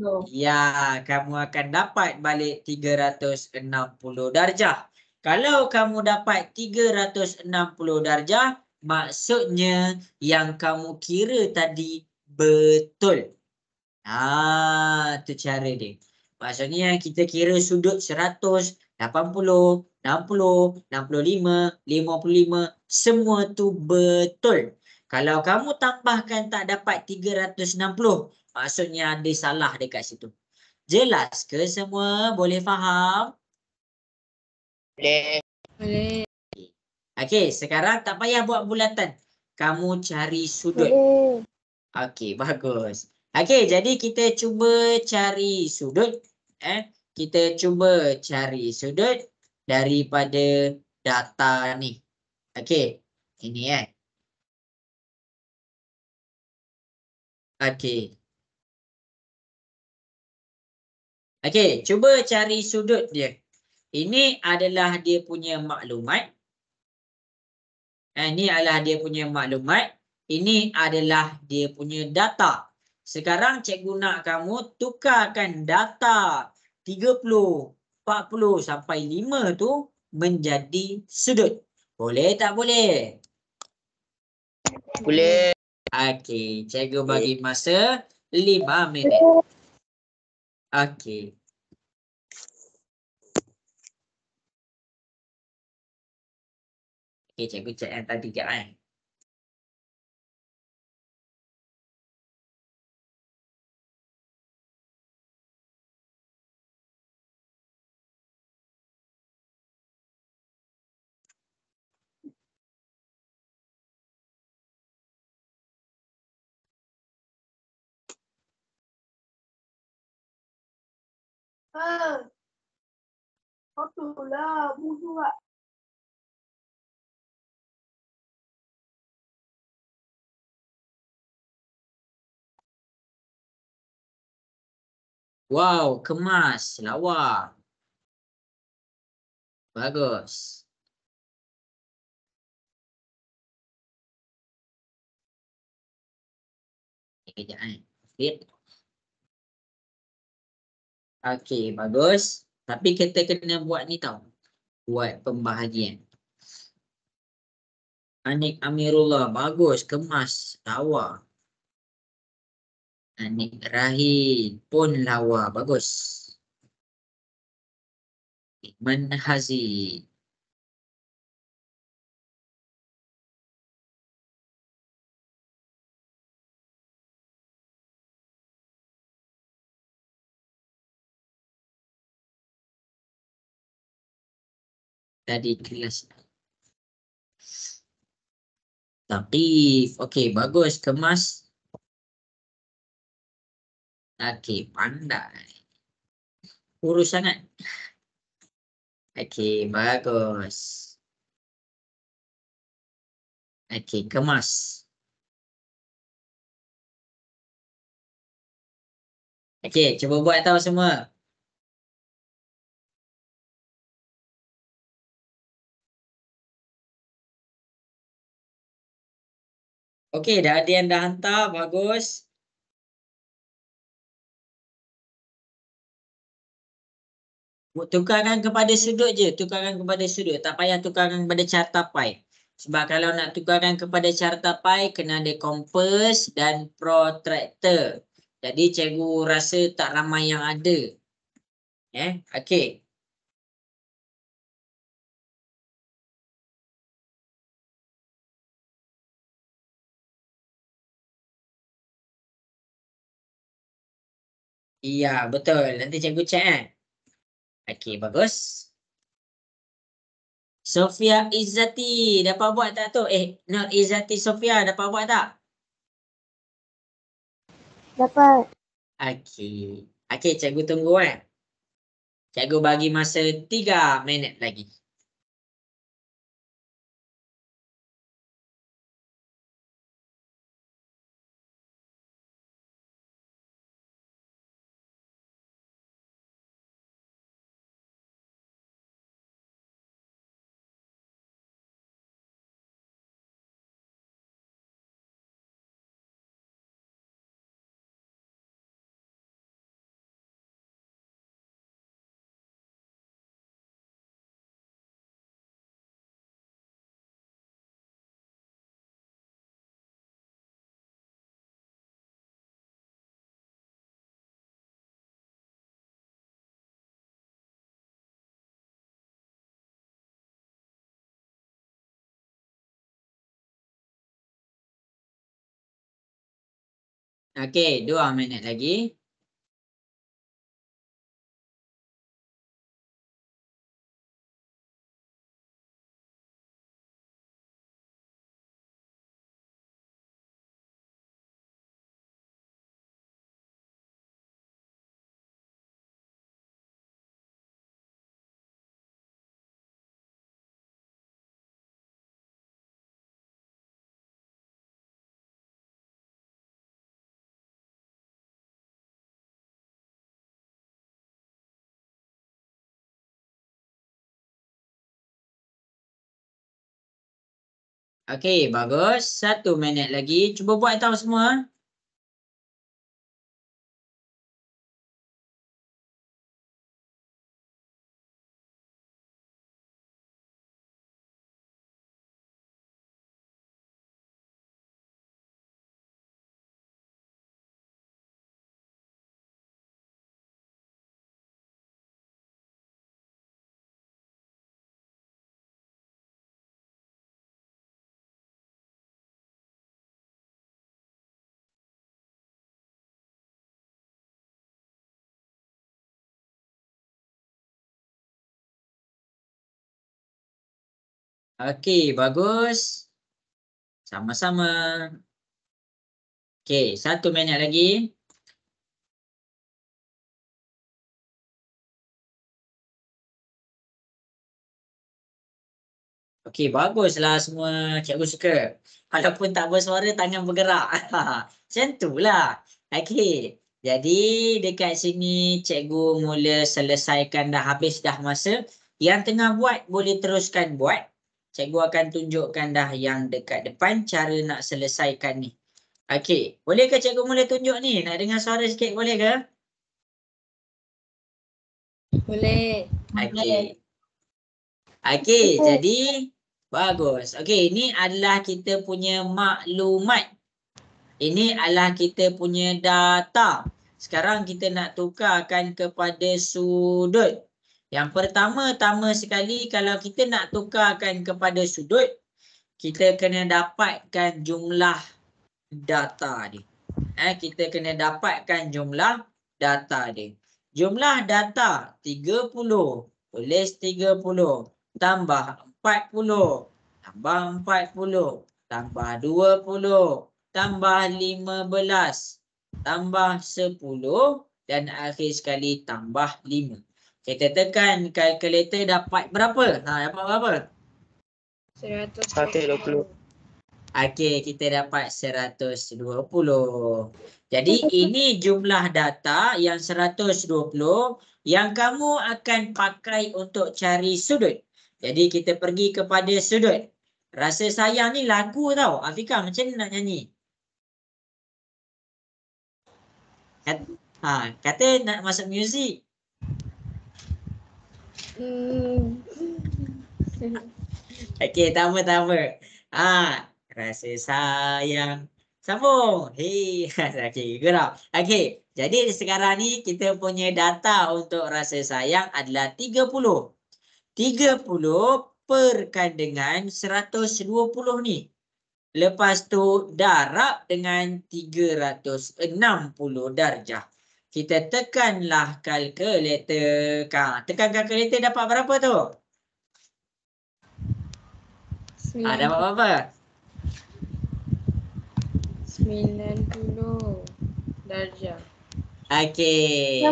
310. Ya, kamu akan dapat balik 360 darjah. Kalau kamu dapat 360 darjah, maksudnya yang kamu kira tadi betul. Tu cara dia. Maksudnya kita kira sudut 100, 80, 60, 65, 55, semua tu betul. Kalau kamu tambahkan tak dapat 360, maksudnya ada salah dekat situ. Jelas ke semua? Boleh faham? Boleh. Boleh. Okey, sekarang tak payah buat bulatan. Kamu cari sudut. Boleh. Okey, bagus. Okey, jadi kita cuba cari sudut. Kita cuba cari sudut daripada data ni. Okey, ini Okey. Okey, cuba cari sudut dia. Ini adalah dia punya maklumat. Ini adalah dia punya maklumat. Ini adalah dia punya data. Sekarang cikgu nak kamu tukarkan data 30, 40 sampai 5 tu menjadi sudut. Boleh tak boleh? Boleh. Okey, cikgu bagi masa 5 minit. Okey. Okey, cikgu cek yang tadi jap kan. Wow, kemas, lawa. Bagus. Kejap kan. Okey, bagus. Tapi kita kena buat ni tau. Buat pembahagian. Anik Amirullah, bagus, kemas, lawa. Anik Rahid pun lawa, bagus. Iman Haziq. Tadi kelas. Taqif, okey, bagus, kemas. Okey, pandai. Kurus sangat. Okey, bagus. Okey, kemas. Okey, cuba buat tahu semua. Okey, dah ada yang dah hantar, bagus. Tukarkan kepada sudut je, tukarkan kepada sudut. Tak payah tukarkan kepada carta pi. Sebab kalau nak tukarkan kepada carta pi, kena ada kompas dan protractor. Jadi cikgu rasa tak ramai yang ada. Okey. Iya, betul. Nanti cikgu cek kan. Okey, bagus. Sofia Izzati, dapat buat tak tu? Nur Izzati Sofia, dapat buat tak? Dapat. Okey. Okey, cikgu tunggu kan. Cikgu bagi masa 3 minit lagi. Okey, 2 minit lagi. Okey, bagus. 1 minit lagi. Cuba buat tahu semua. Okey, bagus. Sama-sama. Okey, 1 minit lagi. Okey, baguslah semua. Cikgu suka. Walaupun tak bersuara, tangan bergerak. Macam itulah. Okey. Jadi dekat sini cikgu mula selesaikan dah, habis dah masa. Yang tengah buat boleh teruskan buat. Cikgu akan tunjukkan dah yang dekat depan cara nak selesaikan ni. Okey. Boleh ke cikgu mula tunjuk ni? Nak dengar suara sikit boleh ke? Boleh. Okey. Okey, jadi bagus. Okey, ini adalah kita punya maklumat. Ini adalah kita punya data. Sekarang kita nak tukarkan kepada sudut. Yang pertama-tama sekali, kalau kita nak tukarkan kepada sudut, kita kena dapatkan jumlah data dia. Kita kena dapatkan jumlah data dia. Jumlah data 30 tulis 30 tambah 40 tambah 40 tambah 20 tambah 15 tambah 10 dan akhir sekali tambah 5. Kita tekan kalkulator dapat berapa? Dapat berapa? 120. Okey, kita dapat 120. Jadi ini jumlah data yang 120 yang kamu akan pakai untuk cari sudut. Jadi kita pergi kepada sudut. Rasa sayang ni lagu tau. Afika, macam mana nak nyanyi? Kata nak masuk muzik. Okey, tama. Rasa sayang. Sambung. Hei, okey, gerak. Okey, jadi sekarang ni kita punya data untuk rasa sayang adalah 30. 30 perkan dengan 120 ni. Lepas tu darab dengan 360 darjah. Kita tekanlah kalkulator. Tekan kalkulator dapat berapa tu? Dapat berapa? 90 darjah. Okey.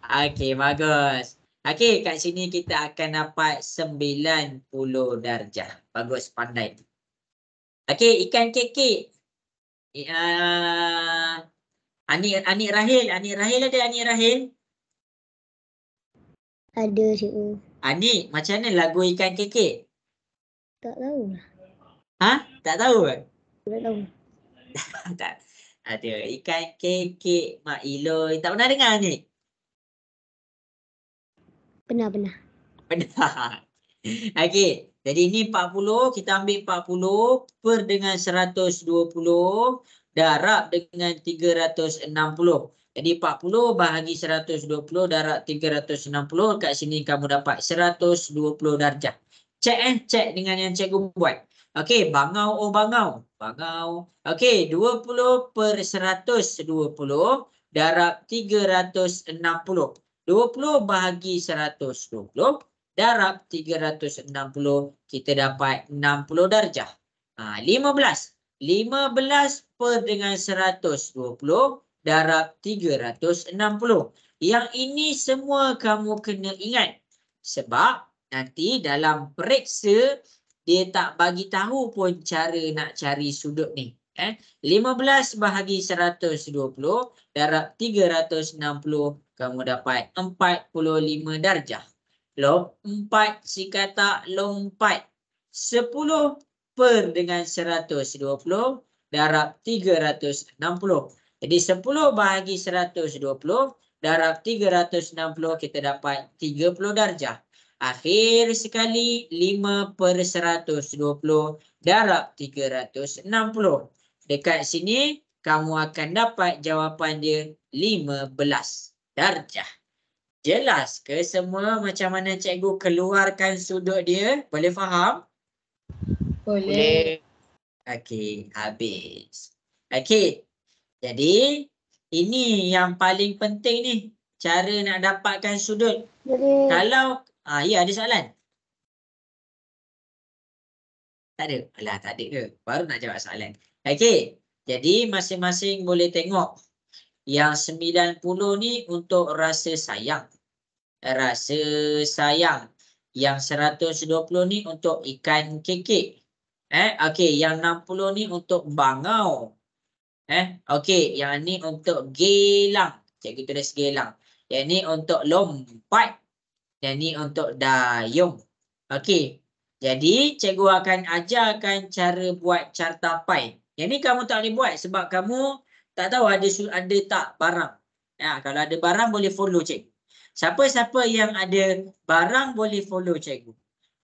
Okey, bagus. Okey, kat sini kita akan dapat 90 darjah. Bagus, pandai. Okey, ikan kekek. Anik Rahil ada Anik Rahil? Ada cikgu. Anik, macam mana lagu ikan kekek? Tak tahu. Tak tahu ke? Tak tahu. Tak. Ada ikan kekek Mak Iloi. Tak pernah dengar ni? Pernah. Pernah. Okey. Jadi ni 40. Kita ambil 40 per dengan 120 darab dengan 360. Jadi 40 bahagi 120 darab 360. Kat sini kamu dapat 120 darjah. Cek dengan yang cikgu buat. Okey, bangau bangau. Okey, 20 per 120 darab 360. 20 bahagi 120 darab 360, kita dapat 60 darjah. 15 per dengan 120 darab 360. Yang ini semua kamu kena ingat. Sebab nanti dalam periksa dia tak bagi tahu pun cara nak cari sudut ni. 15 bahagi 120 darab 360, kamu dapat 45 darjah. Lompat si kata lompat. 10 per dengan 120 darab 360. Jadi 10 bahagi 120 darab 360 kita dapat 30 darjah. Akhir sekali 5 per 120 darab 360. Dekat sini kamu akan dapat jawapan dia 15 darjah. Jelas ke semua macam mana cikgu keluarkan sudut dia? Boleh faham? Boleh. Okey, habis. Okey. Jadi ini yang paling penting ni, cara nak dapatkan sudut. Boleh. Kalau ya ada soalan. Tak ada. Alah, tak ada ke? Baru nak jawab soalan. Okey. Jadi masing-masing boleh tengok. Yang 90 ni untuk rasa sayang. Rasa sayang. Yang 120 ni untuk ikan kekek. Okey, yang 60 ni untuk bangau. Okey, yang ni untuk gelang. Cikgu tulis gelang. Yang ni untuk lompat. Yang ni untuk dayung. Okey. Jadi cikgu akan ajarkan cara buat carta pai. Yang ni kamu tak boleh buat sebab kamu tak tahu ada tak barang. Kalau ada barang boleh follow cikgu. Siapa-siapa yang ada barang boleh follow cikgu.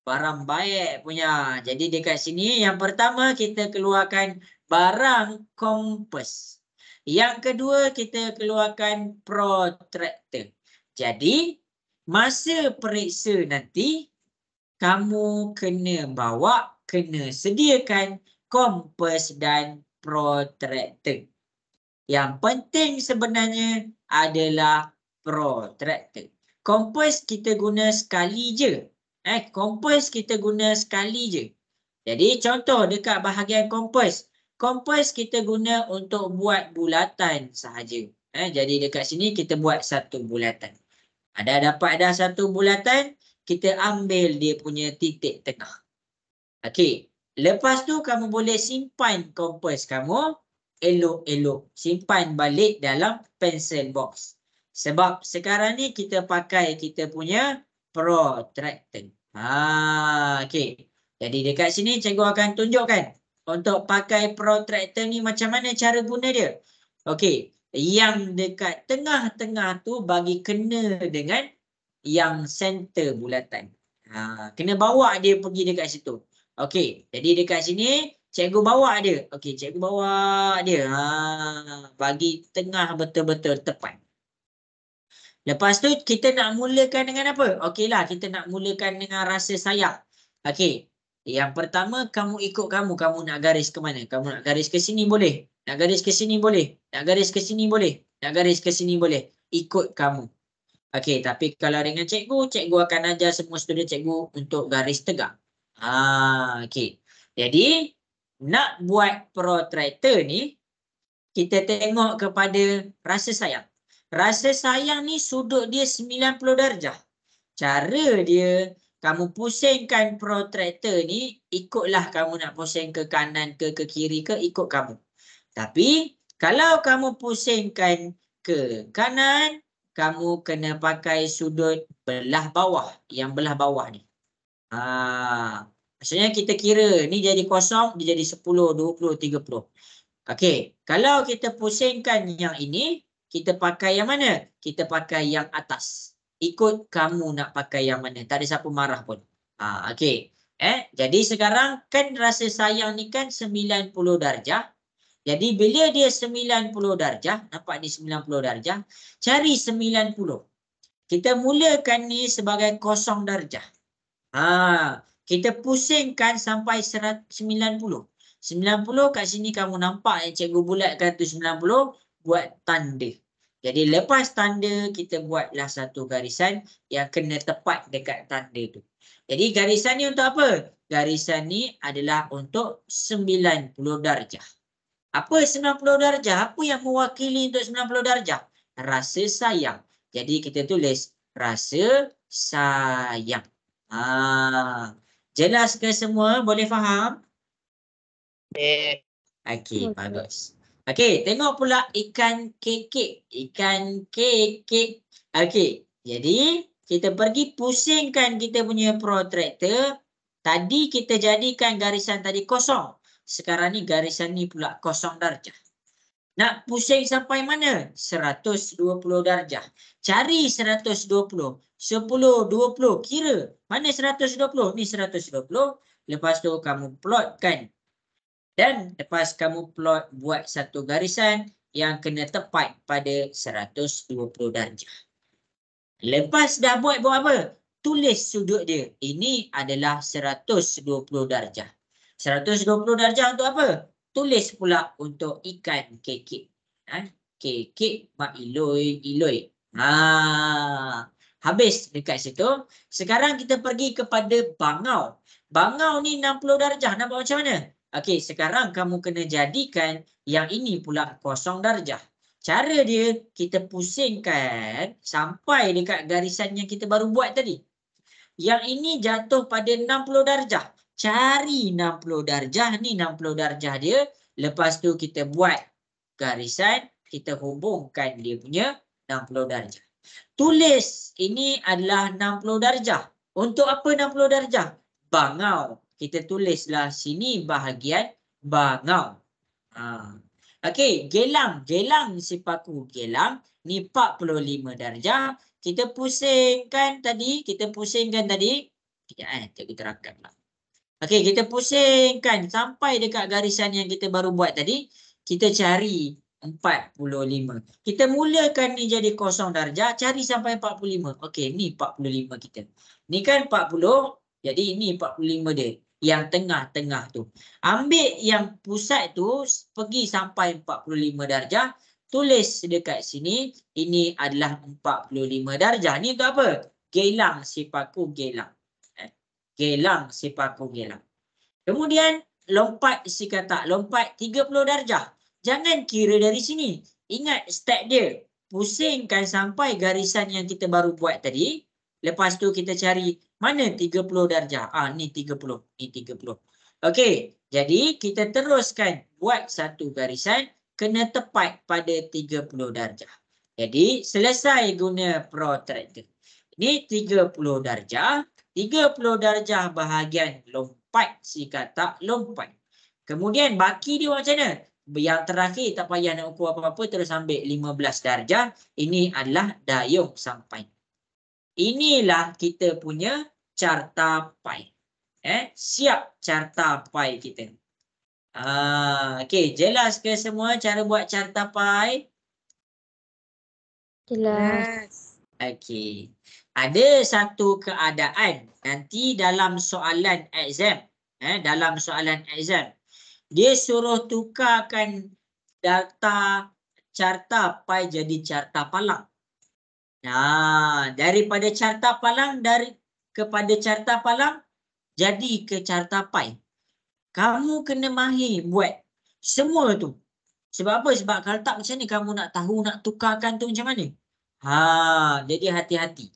Barang baik punya. Jadi dekat sini yang pertama kita keluarkan barang kompas. Yang kedua kita keluarkan protractor. Jadi masa periksa nanti kamu kena sediakan kompas dan protractor. Yang penting sebenarnya adalah protractor. Kompas kita guna sekali je. Kompas kita guna sekali je. Jadi contoh dekat bahagian kompas. Kompas kita guna untuk buat bulatan sahaja. Jadi dekat sini kita buat satu bulatan. Dapat dah satu bulatan, kita ambil dia punya titik tengah. Okey. Lepas tu kamu boleh simpan kompas kamu elok-elok. Simpan balik dalam pencil box. Sebab sekarang ni kita pakai kita punya protractor. Okey. Jadi dekat sini cikgu akan tunjukkan untuk pakai protractor ni macam mana cara guna dia. Okey. Yang dekat tengah-tengah tu bagi kena dengan yang center bulatan. Kena bawa dia pergi dekat situ. Okey. Jadi dekat sini cikgu bawa dia. Okey, cikgu bawa dia. Bagi tengah betul-betul tepat. Lepas tu kita nak mulakan dengan apa? Okeylah, kita nak mulakan dengan rasa sayang. Okey. Yang pertama kamu ikut kamu nak garis ke mana? Kamu nak garis ke sini boleh. Nak garis ke sini boleh. Nak garis ke sini boleh. Nak garis ke sini boleh. Ikut kamu. Okey, tapi kalau dengan cikgu akan ajar semua student cikgu untuk garis tegak. Okey. Jadi nak buat protractor ni kita tengok kepada rasa sayang. Rasa sayang ni sudut dia 90 darjah. Cara dia kamu pusingkan protractor ni ikutlah kamu nak pusing ke kanan ke kiri ke ikut kamu. Tapi kalau kamu pusingkan ke kanan, kamu kena pakai sudut belah bawah. Yang belah bawah ni. Maksudnya kita kira ni jadi kosong, dia jadi 10, 20, 30. Okey, kalau kita pusingkan yang ini, kita pakai yang mana? Kita pakai yang atas. Ikut kamu nak pakai yang mana. Tak ada siapa marah pun. Okey. Jadi sekarang kan rasa sayang ni kan 90 darjah. Jadi bila dia 90 darjah, nampak ni 90 darjah, cari 90. Kita mulakan ni sebagai kosong darjah. Kita pusingkan sampai 90. 90 kat sini kamu nampak yang cikgu bulatkan tu 90, buat tanda. Jadi lepas tanda kita buatlah satu garisan yang kena tepat dekat tanda tu. Jadi garisan ni untuk apa? Garisan ni adalah untuk 90 darjah. Apa 90 darjah? Apa yang mewakili untuk 90 darjah? Rasa sayang. Jadi kita tulis rasa sayang. Jelas ke semua? Boleh faham? Okey, bagus. Okey, tengok pula ikan kekek. Ikan kekek. Okey, jadi kita pergi pusingkan kita punya protractor. Tadi kita jadikan garisan tadi kosong. Sekarang ni garisan ni pula kosong darjah. Nak pusing sampai mana? 120 darjah. Cari 120. 10, 20. Kira. Mana 120? Ni 120. Lepas tu kamu plotkan. Dan lepas kamu plot, buat satu garisan yang kena tepat pada 120 darjah. Lepas dah buat apa? Tulis sudut dia. Ini adalah 120 darjah. 120 darjah untuk apa? Tulis pula untuk ikan kekik. Kekik mak iloi. Habis dekat situ. Sekarang kita pergi kepada bangau. Bangau ni 60 darjah. Nampak macam mana? Okey, sekarang kamu kena jadikan yang ini pula kosong darjah. Cara dia, kita pusingkan sampai dekat garisan yang kita baru buat tadi. Yang ini jatuh pada 60 darjah. Cari 60 darjah. Ni 60 darjah dia. Lepas tu kita buat garisan. Kita hubungkan dia punya 60 darjah. Tulis ini adalah 60 darjah. Untuk apa 60 darjah? Bangau. Kita tulislah sini bahagian bangau. Okey, gelang. Gelang sipaku gelang. Ni 45 darjah. Kita pusingkan tadi. Sekejap cikgu terangkanlah. Okey, kita pusingkan sampai dekat garisan yang kita baru buat tadi. Kita cari 45. Kita mulakan ni jadi kosong darjah. Cari sampai 45. Okey, ni 45 kita. Ni kan 40. Jadi ini 45 dia. Yang tengah-tengah tu. Ambil yang pusat tu. Pergi sampai 45 darjah. Tulis dekat sini. Ini adalah 45 darjah. Ni untuk apa? Gelang sipaku gelang. Gelang sipaku gelang. Kemudian lompat si katak. Lompat 30 darjah. Jangan kira dari sini. Ingat step dia. Pusingkan sampai garisan yang kita baru buat tadi. Lepas tu kita cari mana 30 darjah. Ni 30. Ni 30. Okey. Jadi kita teruskan buat satu garisan. Kena tepat pada 30 darjah. Jadi selesai guna protractor. Ini 30 darjah. 30 darjah bahagian lompat si katak lompat. Kemudian baki dia macam mana? Yang terakhir tak payah nak ukur apa-apa. Terus ambil 15 darjah. Ini adalah dayung sampai. Inilah kita punya carta pi. Siap carta pi kita. Okey, jelas ke semua cara buat carta pi? Jelas. Okey. Ada satu keadaan nanti dalam soalan exam. Dalam soalan exam. Dia suruh tukarkan data carta pi jadi carta palang. Daripada carta palang kepada carta palang jadi ke carta pi. Kamu kena mahir buat semua tu. Sebab apa? Sebab kalau tak macam ni kamu nak tahu nak tukarkan tu macam mana. Jadi hati-hati.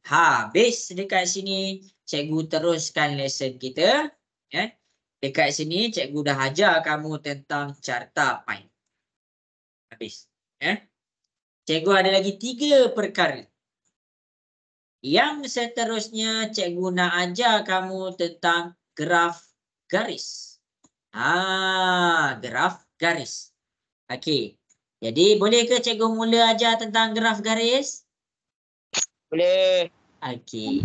Habis dekat sini cikgu teruskan lesson kita. Dekat sini cikgu dah ajar kamu tentang carta pi. Habis. Cikgu ada lagi 3 perkara. Yang seterusnya cikgu nak ajar kamu tentang graf garis. Graf garis. Okey. Jadi boleh ke cikgu mula ajar tentang graf garis? Boleh. Okey.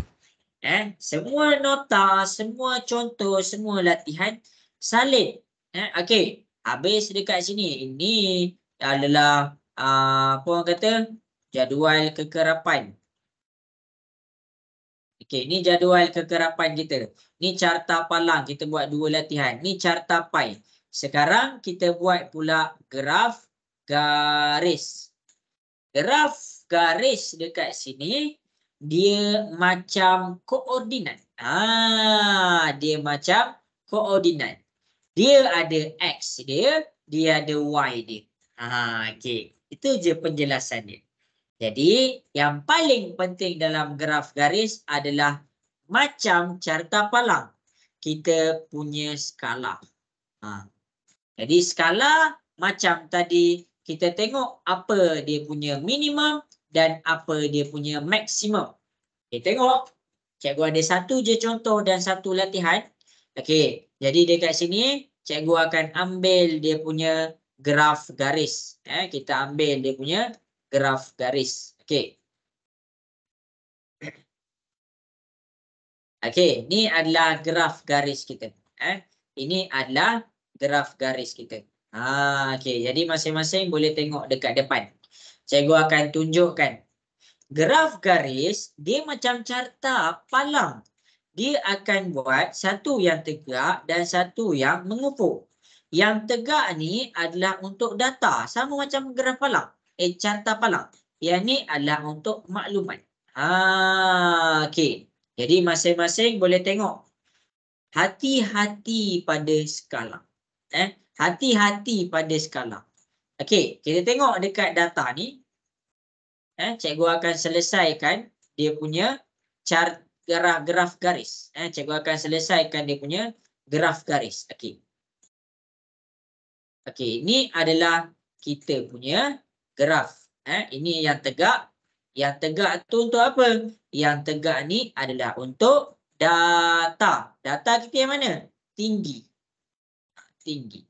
Semua nota, semua contoh, semua latihan salin. Okey. Habis dekat sini. Ini adalah apa orang kata? Jadual kekerapan. Okey, ni jadual kekerapan kita. Ni carta palang. Kita buat 2 latihan. Ni carta pi. Sekarang kita buat pula graf garis. Graf garis dekat sini dia macam koordinat. Dia macam koordinat. Dia ada X dia ada Y dia. Okey. Itu je penjelasan dia. Jadi yang paling penting dalam graf garis adalah macam carta palang. Kita punya skala. Jadi skala macam tadi kita tengok apa dia punya minimum dan apa dia punya maksimum. Kita tengok Cikgu ada satu je contoh dan satu latihan. Okey, jadi dekat sini cikgu akan ambil dia punya graf garis. Kita ambil dia punya graf garis. Okey. Okey, ni adalah graf garis kita. Ini adalah graf garis kita. Okey, jadi masing-masing boleh tengok dekat depan. Cikgu akan tunjukkan. Graf garis, dia macam carta palang. Dia akan buat satu yang tegak dan satu yang mengufuk. Yang tegak ni adalah untuk data. Sama macam graf palang. Carta palang. Yang ni adalah untuk maklumat. Okey. Jadi masing-masing boleh tengok. Hati-hati pada skala. Hati-hati pada skala. Okey, kita tengok dekat data ni. Cikgu akan selesaikan dia punya graf garis. Cikgu akan selesaikan dia punya graf garis. Okey. Okey, ini adalah kita punya graf. Ini yang tegak. Yang tegak tu untuk apa? Yang tegak ni adalah untuk data. Data kita yang mana? Tinggi. Tinggi.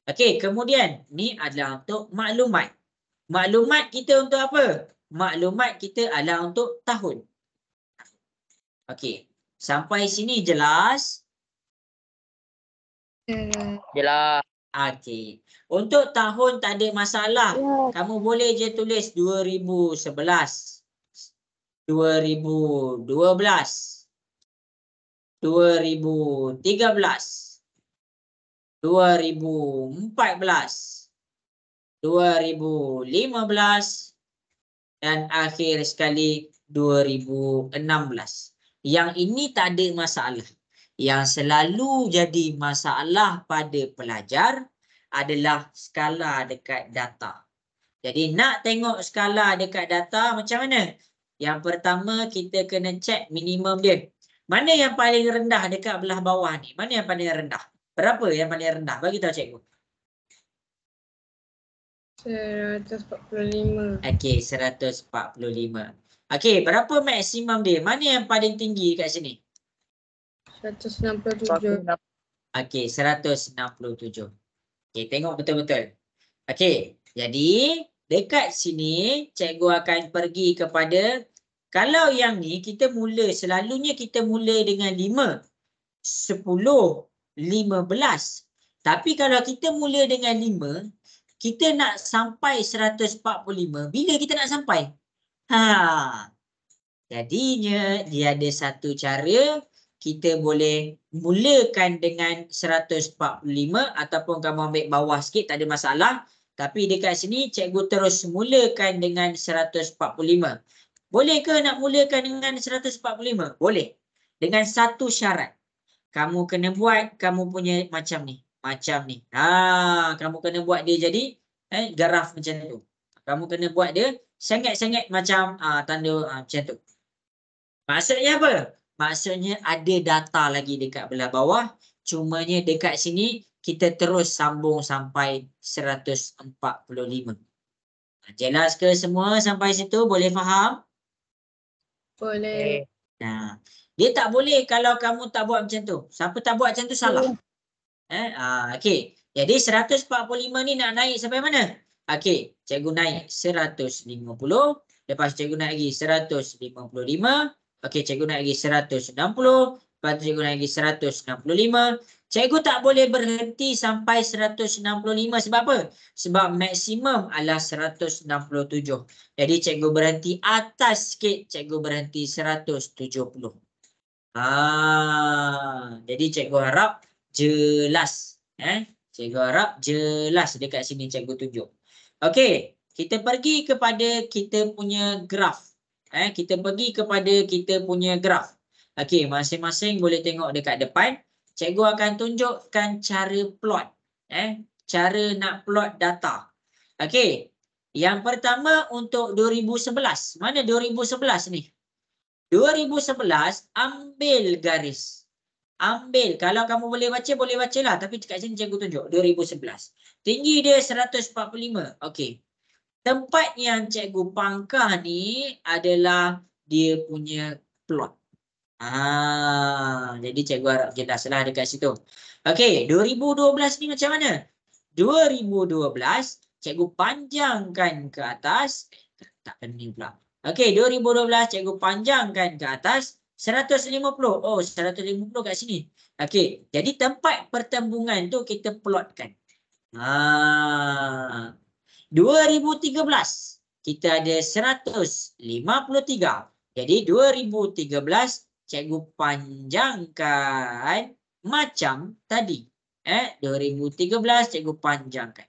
Okey, kemudian ni adalah untuk maklumat. Maklumat kita untuk apa? Maklumat kita adalah untuk tahun. Okey, sampai sini jelas? Jelas. Okey. Untuk tahun tak ada masalah. Kamu boleh je tulis 2011, 2012, 2013, 2014, 2015 dan akhir sekali 2016. Yang ini tak ada masalah. Yang selalu jadi masalah pada pelajar adalah skala dekat data. Jadi nak tengok skala dekat data macam mana? Yang pertama kita kena check minimum dia. Mana yang paling rendah dekat belah bawah ni? Mana yang paling rendah? Berapa yang paling rendah? Bagi tahu cikgu. 145. Okey, 145. Okey, berapa maksimum dia? Mana yang paling tinggi kat sini? 167. Okey, 167. Okey, tengok betul-betul. Okey, jadi dekat sini cikgu akan pergi kepada, kalau yang ni kita mula, selalunya kita mula dengan 5, 10, 15. Tapi kalau kita mula dengan 5, kita nak sampai 145. Bila kita nak sampai? Jadinya dia ada satu cara. Kita boleh mulakan dengan 145 ataupun kamu ambil bawah sikit, tak ada masalah. Tapi dekat sini cikgu terus mulakan dengan 145. Boleh ke nak mulakan dengan 145? Boleh. Dengan satu syarat. Kamu kena buat kamu punya macam ni. Macam ni. Kamu kena buat dia jadi graf macam tu. Kamu kena buat dia sengit-sengit macam tanda macam tu. Maksudnya apa? Maksudnya ada data lagi dekat belah bawah. Cumanya dekat sini kita terus sambung sampai 145. Jelas ke semua sampai situ? Boleh faham? Boleh. Nah, dia tak boleh kalau kamu tak buat macam tu. Siapa tak buat macam tu salah. Okey. Jadi 145 ni nak naik sampai mana? Okey, cikgu naik 150. Lepas cikgu naik lagi 155. Okey, cikgu naik lagi 160. Lepas tu cikgu naik lagi 165. Cikgu tak boleh berhenti sampai 165 sebab apa? Sebab maksimum adalah 167. Jadi cikgu berhenti atas sikit, cikgu berhenti 170. Jadi cikgu harap jelas. Cikgu harap jelas dekat sini cikgu tunjuk. Okey, kita pergi kepada kita punya graf. Kita pergi kepada kita punya graf. Okey, masing-masing boleh tengok dekat depan. Cikgu akan tunjukkan cara plot. Cara nak plot data. Okey, yang pertama untuk 2011. Mana 2011 ni? 2011 ambil garis. Ambil. Kalau kamu boleh baca lah. Tapi kat sini cikgu tunjuk 2011. Tinggi dia 145. Okey. Tempat yang cikgu pangkah ni adalah dia punya plot. Jadi cikgu harap jelaslah dekat situ. Okey, 2012 ni macam mana? 2012 cikgu panjangkan ke atas. Tak kena pula. Okey, 2012 cikgu panjangkan ke atas 150. Oh, 150 kat sini. Okey, jadi tempat pertembungan tu kita plotkan. 2013 kita ada 153. Jadi 2013 cikgu panjangkan macam tadi. 2013 cikgu panjangkan.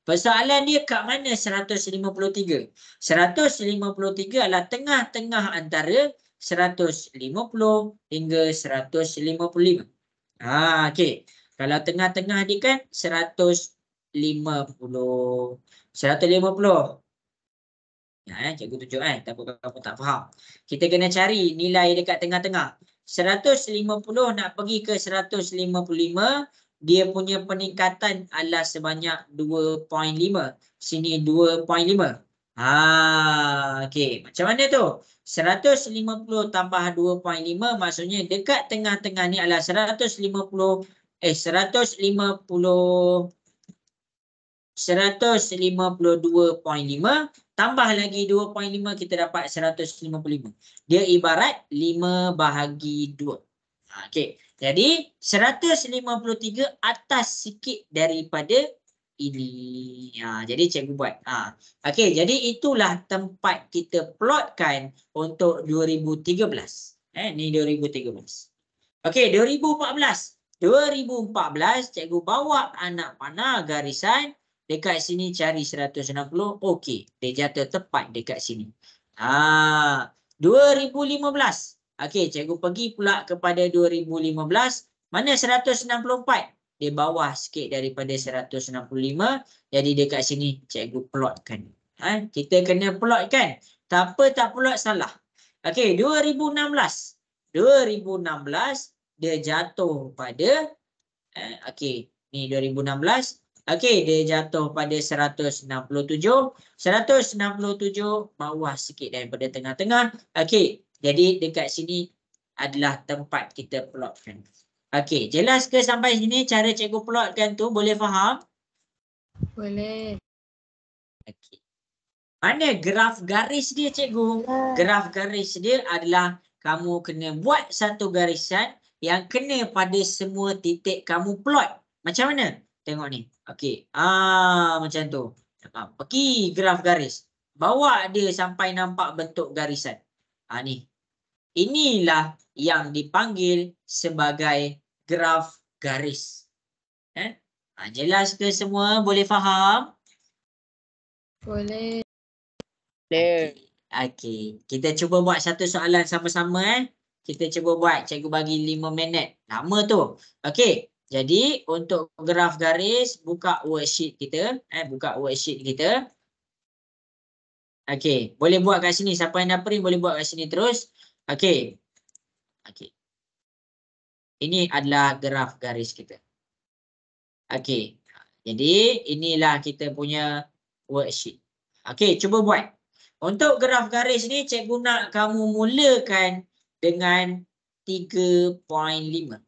Persoalan dia kat mana 153? 153 adalah tengah-tengah antara 150 hingga 155. Okey. Kalau tengah-tengah dia kan 150. 150. Cikgu tunjuk takut kamu tak faham. Kita kena cari nilai dekat tengah-tengah. 150 nak pergi ke 155, dia punya peningkatan adalah sebanyak 2.5. Sini 2.5. Okey, macam mana tu? 150 tambah 2.5 maksudnya dekat tengah-tengah ni adalah 152.5 tambah lagi 2.5 kita dapat 155. Dia ibarat 5 bahagi 2. Okey. Jadi 153 atas sikit daripada ini. Jadi cikgu buat. Okey, jadi itulah tempat kita plotkan untuk 2013. Ni 2013. Okey, 2014. 2014 cikgu bawa anak panah garisan dekat sini cari 160. Okey, dia jatuh tepat dekat sini. 2015. Okey, cikgu pergi pula kepada 2015. Mana 164? Di bawah sikit daripada 165. Jadi dekat sini cikgu plotkan. Kita kena plotkan. Tak apa tak plot salah. Okey, 2016. 2016 dia jatuh pada okey, ni 2016. Okey, dia jatuh pada 167. 167 bawah sikit daripada tengah-tengah. Okey, jadi dekat sini adalah tempat kita plotkan. Okey, jelas ke sampai sini cara cikgu plotkan tu? Boleh faham? Boleh. Okey. Mana graf garis dia cikgu? Graf garis dia adalah kamu kena buat satu garisan yang kena pada semua titik kamu plot. Macam mana? Tengok ni. Okey. Macam tu. Pergi graf garis. Bawa dia sampai nampak bentuk garisan. Ni. Inilah yang dipanggil sebagai graf garis. Jelas ke semua? Boleh faham? Boleh. Okey. Kita cuba buat satu soalan sama-sama. Kita cuba buat. Cikgu bagi 5 minit. Lama tu. Okey. Jadi untuk graf garis, buka worksheet kita. Buka worksheet kita. Okey. Boleh buat kat sini. Siapa yang dah print boleh buat kat sini terus. Okey. Okey. Ini adalah graf garis kita. Okey. Jadi inilah kita punya worksheet. Okey, cuba buat. Untuk graf garis ni cikgu nak kamu mulakan dengan 3.5.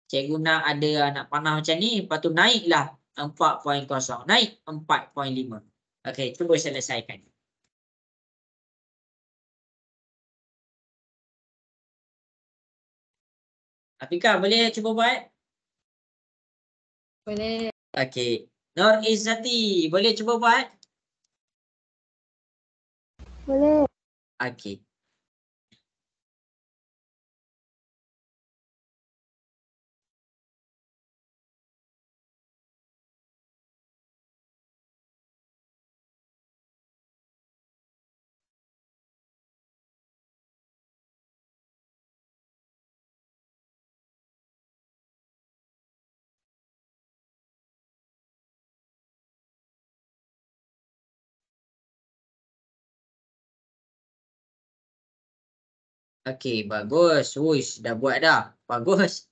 Cikgu nak ada anak panah macam ni, lepas tu naiklah 4.0. Naik 4.5. Okey, cuba selesaikan. Afika, boleh cuba buat? Boleh. Okey. Nur Izzati, boleh cuba buat? Boleh. Okey. Okey, bagus. Wuish, dah buat dah. Bagus.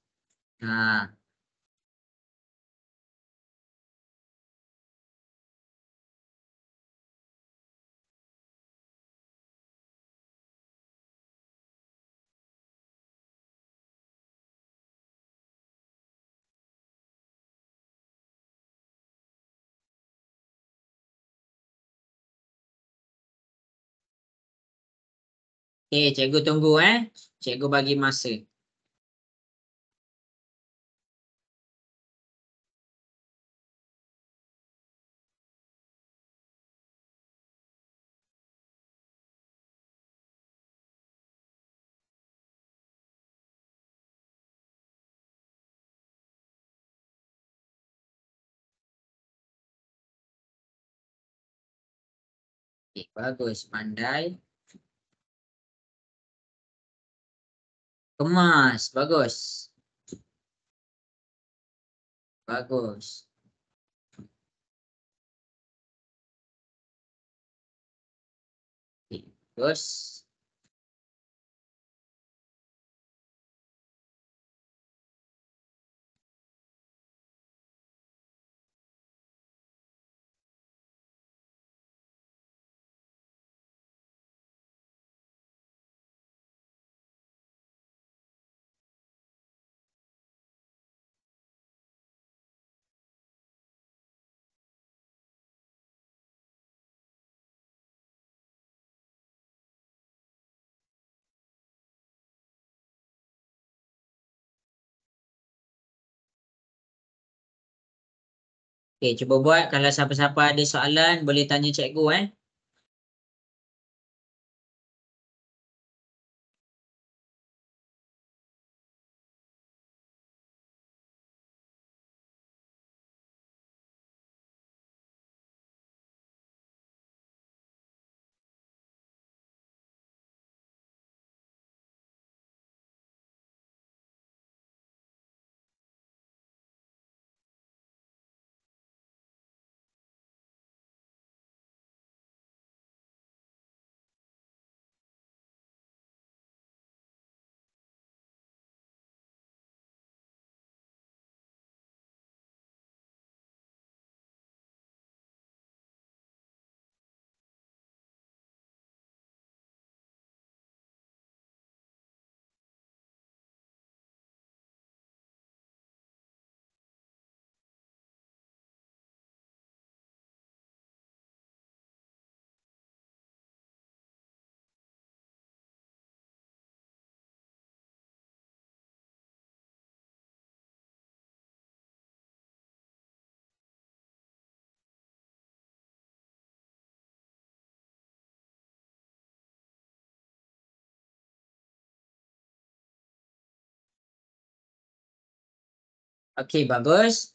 Cikgu tunggu Cikgu bagi masa. Bagus, pandai. Kemas, bagus. Bagus. Terus. Cuba buat. Kalau siapa-siapa ada soalan, boleh tanya cikgu Okey, bagus.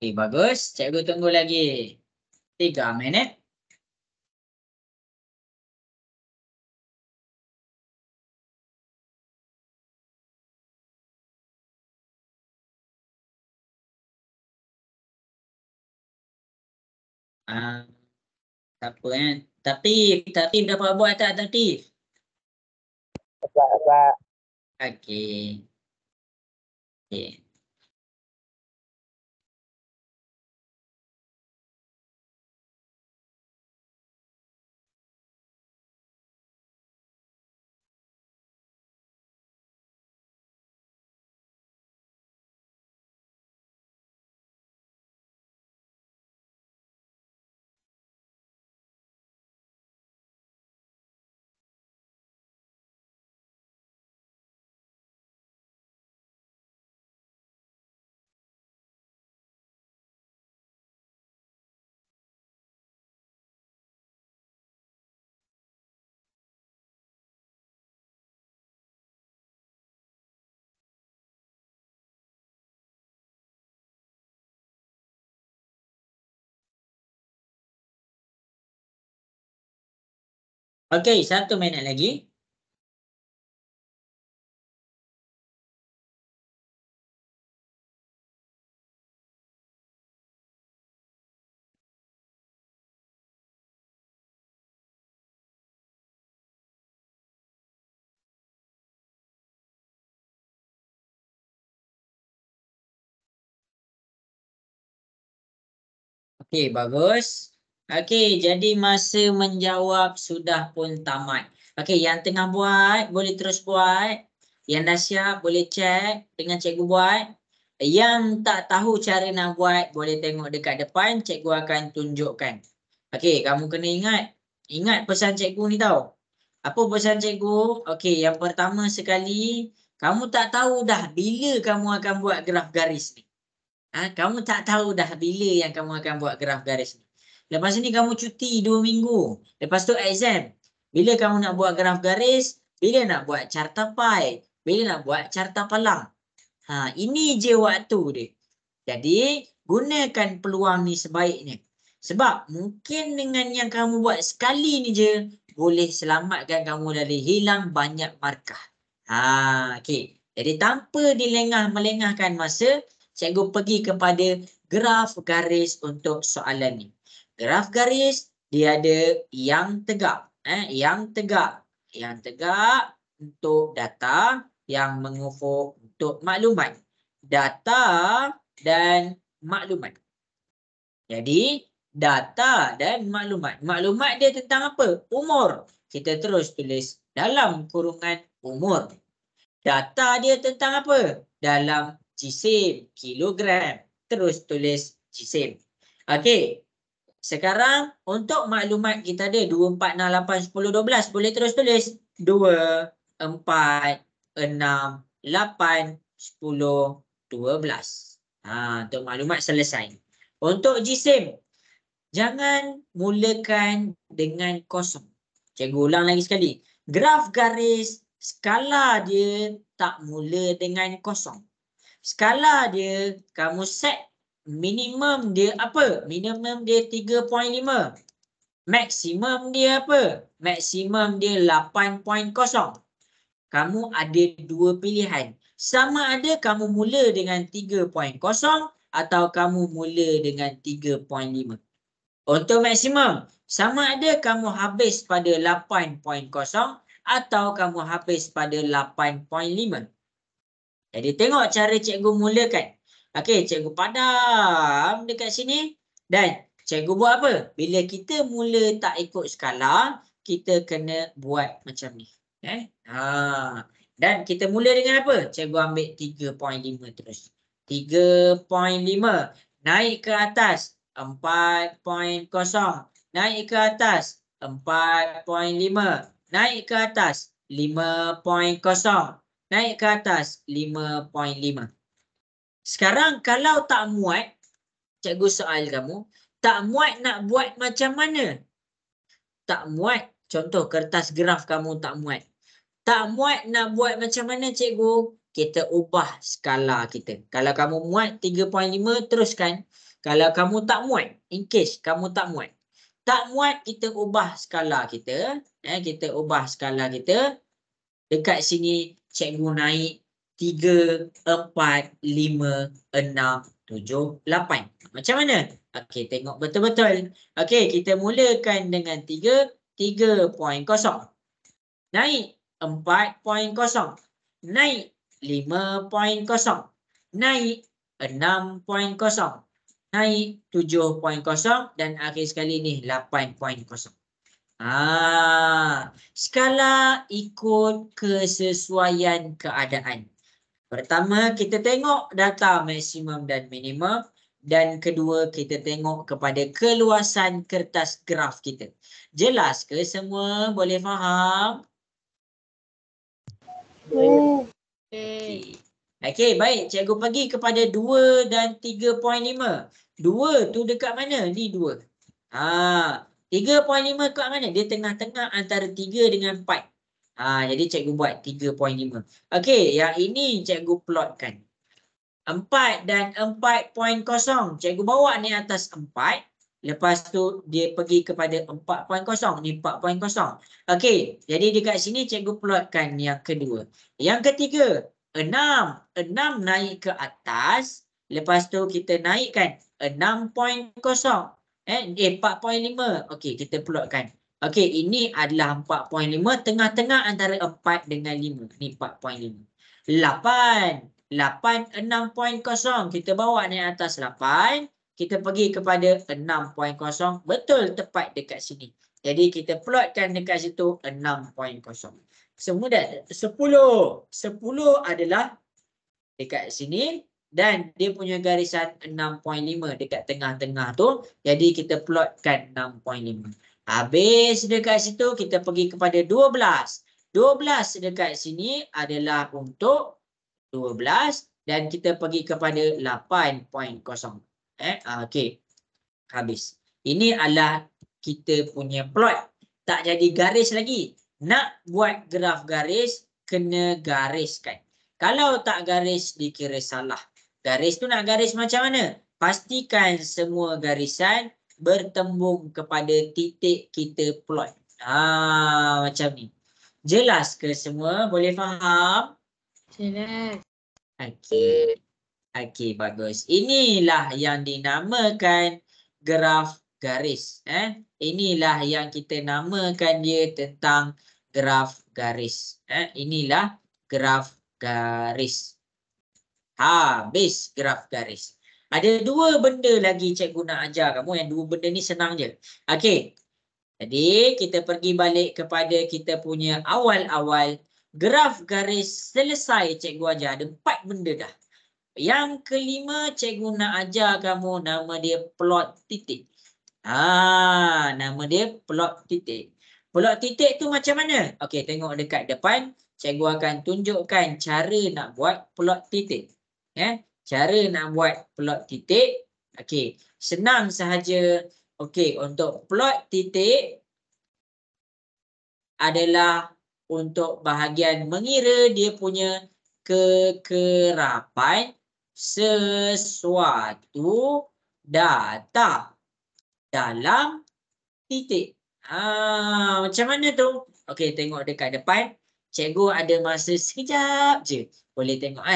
Okey, bagus. Cikgu tunggu lagi 3 minit. Tak apa Tertib dapat buat tak tertib? Dapat. Okey. Okey. Okey, 1 minit lagi. Okey, bagus. Okey, jadi masa menjawab sudah pun tamat. Okey, yang tengah buat boleh terus buat. Yang dah siap boleh check dengan cikgu buat. Yang tak tahu cara nak buat boleh tengok dekat depan, cikgu akan tunjukkan. Okey, kamu kena ingat. Ingat pesan cikgu ni tau. Apa pesan cikgu? Okey, yang pertama sekali, kamu tak tahu dah bila kamu akan buat graf garis ni. Kamu tak tahu dah bila yang kamu akan buat graf garis ni. Lepas ni kamu cuti 2 minggu. Lepas tu exam. Bila kamu nak buat graf garis, bila nak buat carta pi, bila nak buat carta palang. Ini je waktu dia. Jadi, gunakan peluang ni sebaiknya. Sebab mungkin dengan yang kamu buat sekali ni je, boleh selamatkan kamu dari hilang banyak markah. Okey. Jadi, tanpa dilengah-melengahkan masa, cikgu pergi kepada graf garis untuk soalan ni. Graf garis, dia ada yang tegak. Yang tegak. Yang tegak untuk data, yang mengufuk untuk maklumat. Data dan maklumat. Jadi, data dan maklumat. Maklumat dia tentang apa? Umur. Kita terus tulis dalam kurungan umur. Data dia tentang apa? Dalam jisim, kilogram. Terus tulis jisim. Okey. Sekarang untuk maklumat kita ada 2, 4, 6, 8, 10, 12. Boleh terus tulis 2, 4, 6, 8, 10, 12. Untuk maklumat selesai. Untuk jisim, jangan mulakan dengan kosong. Cikgu ulang lagi sekali. Graf garis, skala dia tak mula dengan kosong. Skala dia, kamu set minimum dia apa? Minimum dia 3.5. Maksimum dia apa? Maksimum dia 8.0. Kamu ada dua pilihan. Sama ada kamu mula dengan 3.0 atau kamu mula dengan 3.5. Untuk maksimum, sama ada kamu habis pada 8.0 atau kamu habis pada 8.5. Jadi tengok cara cikgu mulakan. Okey, cikgu padam dekat sini. Dan cikgu buat apa? Bila kita mula tak ikut skala, kita kena buat macam ni. Dan kita mula dengan apa? Cikgu ambil 3.5 terus. 3.5. Naik ke atas 4.0. Naik ke atas 4.5. Naik ke atas 5.0. Naik ke atas 5.5. Sekarang kalau tak muat, cikgu soal kamu, tak muat nak buat macam mana? Tak muat, contoh kertas graf kamu tak muat. Tak muat nak buat macam mana cikgu? Kita ubah skala kita. Kalau kamu muat 3.5 teruskan. Kalau kamu tak muat, in case kamu tak muat. Tak muat, kita ubah skala kita. Kita ubah skala kita. Dekat sini cikgu naik 3, 4, 5, 6, 7, 8. Macam mana? Okey, tengok betul-betul. Okey, kita mulakan dengan 3, 3.0. Naik 4.0. Naik 5.0. Naik 6.0. Naik 7.0 dan akhir sekali ni 8.0. Skala ikut kesesuaian keadaan. Pertama, kita tengok data maksimum dan minimum. Dan kedua, kita tengok kepada keluasan kertas graf kita. Jelas ke semua? Boleh faham? Okey, baik. Cikgu pergi kepada 2 dan 3.5. 2 tu dekat mana? Ni 2. 3.5 kat mana? Dia tengah-tengah antara 3 dengan 4. Jadi cikgu buat 3.5. Okey, yang ini cikgu plotkan. 4 dan 4.0. Cikgu bawa ni atas 4. Lepas tu dia pergi kepada 4.0. Ni 4.0. Okey, jadi dekat sini cikgu plotkan yang kedua. Yang ketiga, 6. 6 naik ke atas. Lepas tu kita naikkan 6.0. 4.5. Okey, kita plotkan. Okey, ini adalah 4.5. Tengah-tengah antara 4 dengan 5. Ni 4.5. 8. 8, 6.0. Kita bawa ni atas 8. kita pergi kepada 6.0. Betul tepat dekat sini. Jadi kita plotkan dekat situ 6.0. Semudah 10. 10 adalah dekat sini dan dia punya garisan 6.5 dekat tengah-tengah tu. Jadi kita plotkan 6.5. Habis dekat situ kita pergi kepada 12. 12 dekat sini adalah untuk 12 dan kita pergi kepada 8.0. Okey. Habis. Ini adalah kita punya plot. Tak jadi garis lagi. Nak buat graf garis kena gariskan. Kalau tak garis dikira salah. Garis tu nak garis macam mana? Pastikan semua garisan bertembung kepada titik kita plot. Macam ni. Jelas ke semua? Boleh faham? Jelas. Okey. Okey, bagus. Inilah yang dinamakan graf garis. Inilah yang kita namakan dia tentang graf garis. Inilah graf garis. Habis graf garis. Ada dua benda lagi cikgu nak ajar kamu. Yang dua benda ni senang je. Okey. Jadi kita pergi balik kepada kita punya awal-awal. Graf garis selesai cikgu ajar. Ada 4 benda dah. Yang kelima cikgu nak ajar kamu nama dia plot titik. Nama dia plot titik. Plot titik tu macam mana? Okey, tengok dekat depan. Cikgu akan tunjukkan cara nak buat plot titik. Cara nak buat plot titik. Okey, senang sahaja. Okey, untuk plot titik adalah untuk bahagian mengira dia punya kekerapan sesuatu data dalam titik. Macam mana tu? Okey, tengok dekat depan. Cikgu ada masa sekejap je. Boleh tengok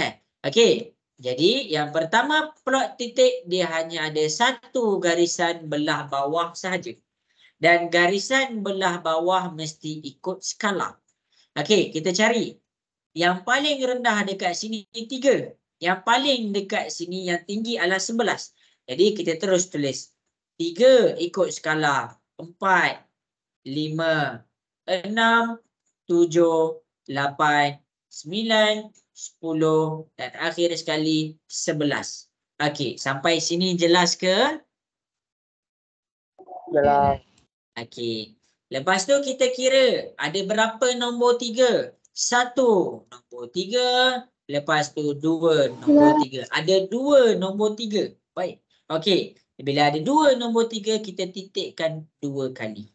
Okey. Jadi yang pertama plot titik dia hanya ada satu garisan belah bawah sahaja. Dan garisan belah bawah mesti ikut skala. Okey, kita cari. Yang paling rendah dekat sini 3. Yang paling dekat sini yang tinggi adalah 11. Jadi kita terus tulis 3 ikut skala 4, 5, 6, 7, 8, 9, 10 dan akhir sekali 11. Okey, sampai sini jelas ke? Jelas. Okey. Lepas tu kita kira ada berapa nombor 3? 1 nombor 3. Lepas tu 2 nombor 3. Ada 2 nombor 3. Baik. Okey. Bila ada 2 nombor 3 kita titikkan 2 kali.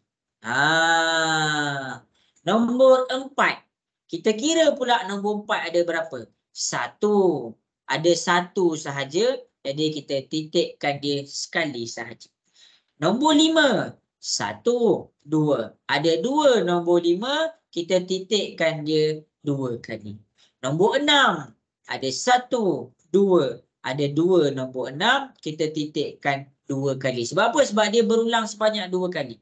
Nombor 4. Kita kira pula nombor 4 ada berapa? 1. Ada 1 sahaja. Jadi kita titikkan dia sekali sahaja. Nombor 5. 1, 2. Ada 2 nombor 5. Kita titikkan dia 2 kali. Nombor 6. Ada 1, 2. Ada 2 nombor 6. Kita titikkan 2 kali. Sebab apa? Sebab dia berulang sebanyak 2 kali.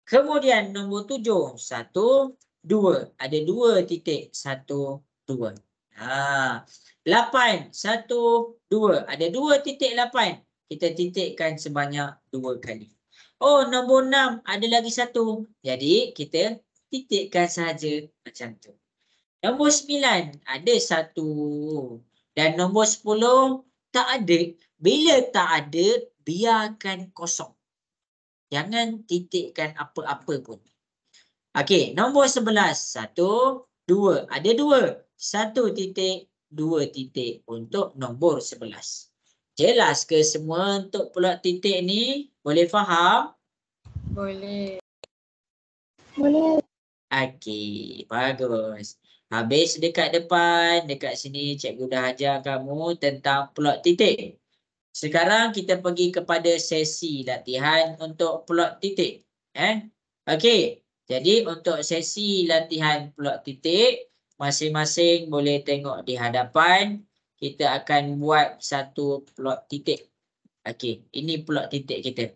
Kemudian nombor 7. 1, 2. Ada 2 titik. 1, 2. 8. 1, 2. Ada 2 titik 8. Kita titikkan sebanyak 2 kali. Oh, nombor 6 ada lagi 1. Jadi kita titikkan saja macam tu. Nombor 9 ada 1. Dan nombor 10 tak ada. Bila tak ada, biarkan kosong. Jangan titikkan apa-apa pun. Okey, nombor 11. 1, 2. Ada 2. 1 titik, 2 titik untuk nombor 11. Jelas ke semua untuk plot titik ni? Boleh faham? Boleh. Boleh. Okey, bagus. Habis dekat depan, dekat sini cikgu dah ajar kamu tentang plot titik. Sekarang kita pergi kepada sesi latihan untuk plot titik. Okey, jadi untuk sesi latihan plot titik, masing-masing boleh tengok di hadapan. Kita akan buat satu plot titik. Okey, ini plot titik kita.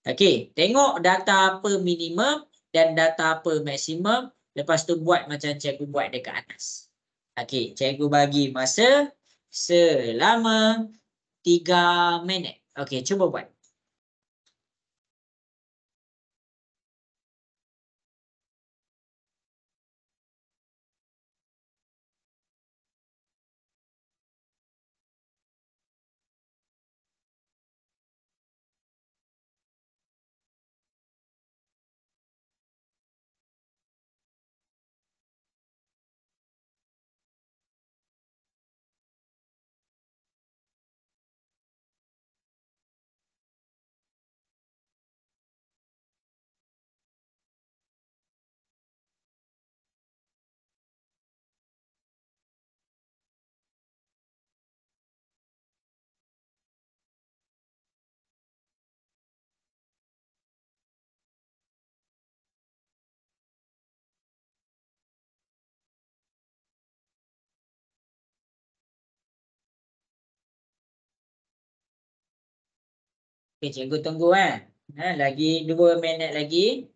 Okey, tengok data apa minimum dan data apa maksimum. Lepas tu buat macam cikgu buat dekat atas. Okey, cikgu bagi masa selama 3 minit. Okey, cuba buat. Okey, cikgu tunggu kan. Lagi 2 minit lagi.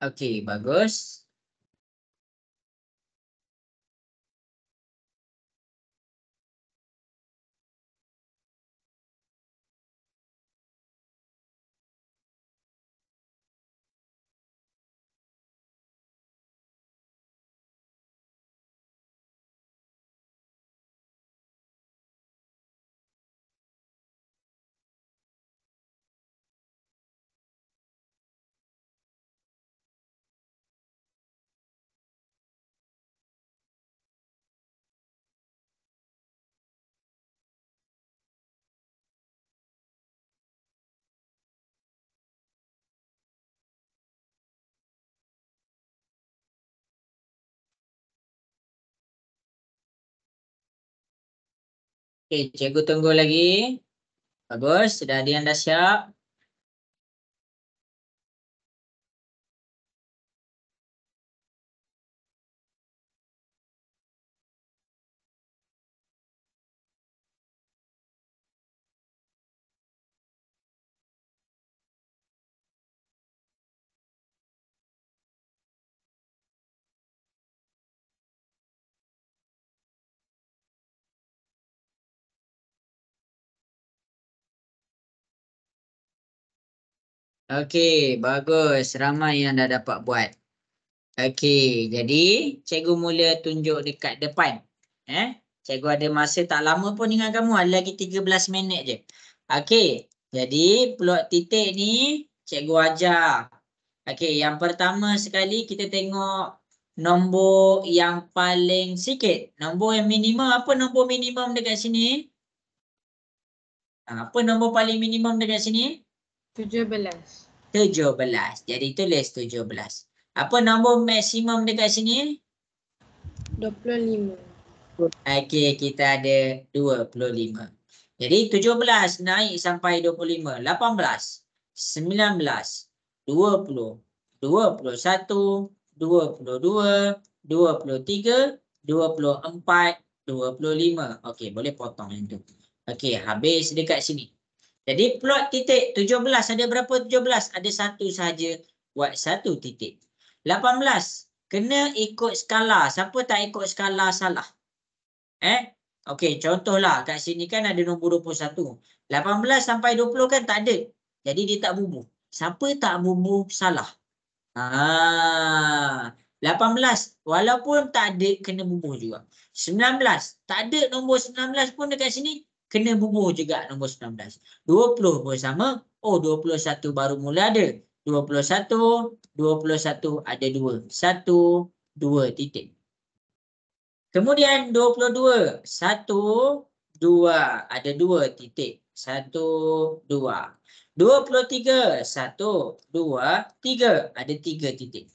Okey, bagus. Okey, cikgu tunggu lagi. Bagus, sudah ada yang dah siap. Okey, bagus. Ramai yang dah dapat buat. Okey, jadi cikgu mula tunjuk dekat depan. Cikgu ada masa tak lama pun dengan kamu. Ada lagi 13 minit je. Okey, jadi plot titik ni cikgu ajar. Okey, yang pertama sekali kita tengok nombor yang paling sikit. Nombor yang minimum. Apa nombor minimum dekat sini? Apa nombor paling minimum dekat sini? 17. 17. Jadi tulis 17. Apa nombor maksimum dekat sini? 25. Okey, kita ada 25. Jadi 17 naik sampai 25. 18, 19, 20, 21, 22, 23, 24, 25. Okey, boleh potong yang tu. Okey, habis dekat sini. Jadi plot titik 17 ada berapa 17? Ada satu sahaja, buat satu titik. 18 kena ikut skala. Siapa tak ikut skala salah. Okey, contohlah kat sini kan ada nombor 21. 18 sampai 20 kan tak ada. Jadi dia tak bubuh. Siapa tak bubuh salah. 18 walaupun tak ada kena bubuh juga. 19 tak ada nombor 19 pun dekat sini kena bubuh juga nombor 19. 20 pun sama. Oh, 21 baru mula ada. 21 ada 2. 1 2 titik. Kemudian 22 1 2 ada 2 titik. 1, 2. 23, 1, 2, 3. Ada 3 titik.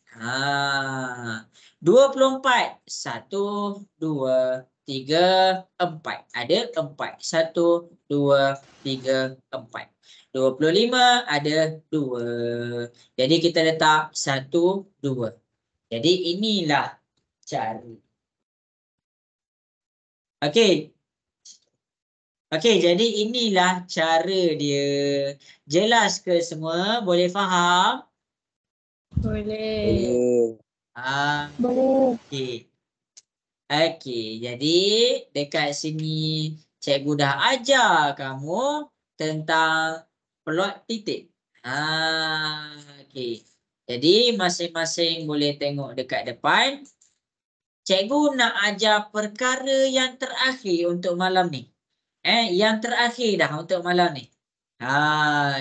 24, 1, 2, 3, 4. Ada 4. 1, 2, 3, 4. 25 ada 2. Jadi kita letak 1, 2. Jadi inilah cara. Okey. Okey, jadi inilah cara dia. Jelas ke semua? Boleh faham? Boleh. Ah, Boleh. okey. Okey, jadi dekat sini cikgu dah ajar kamu tentang plot titik. Okey. Jadi masing-masing boleh tengok dekat depan. Cikgu nak ajar perkara yang terakhir untuk malam ni. Yang terakhir dah untuk malam ni.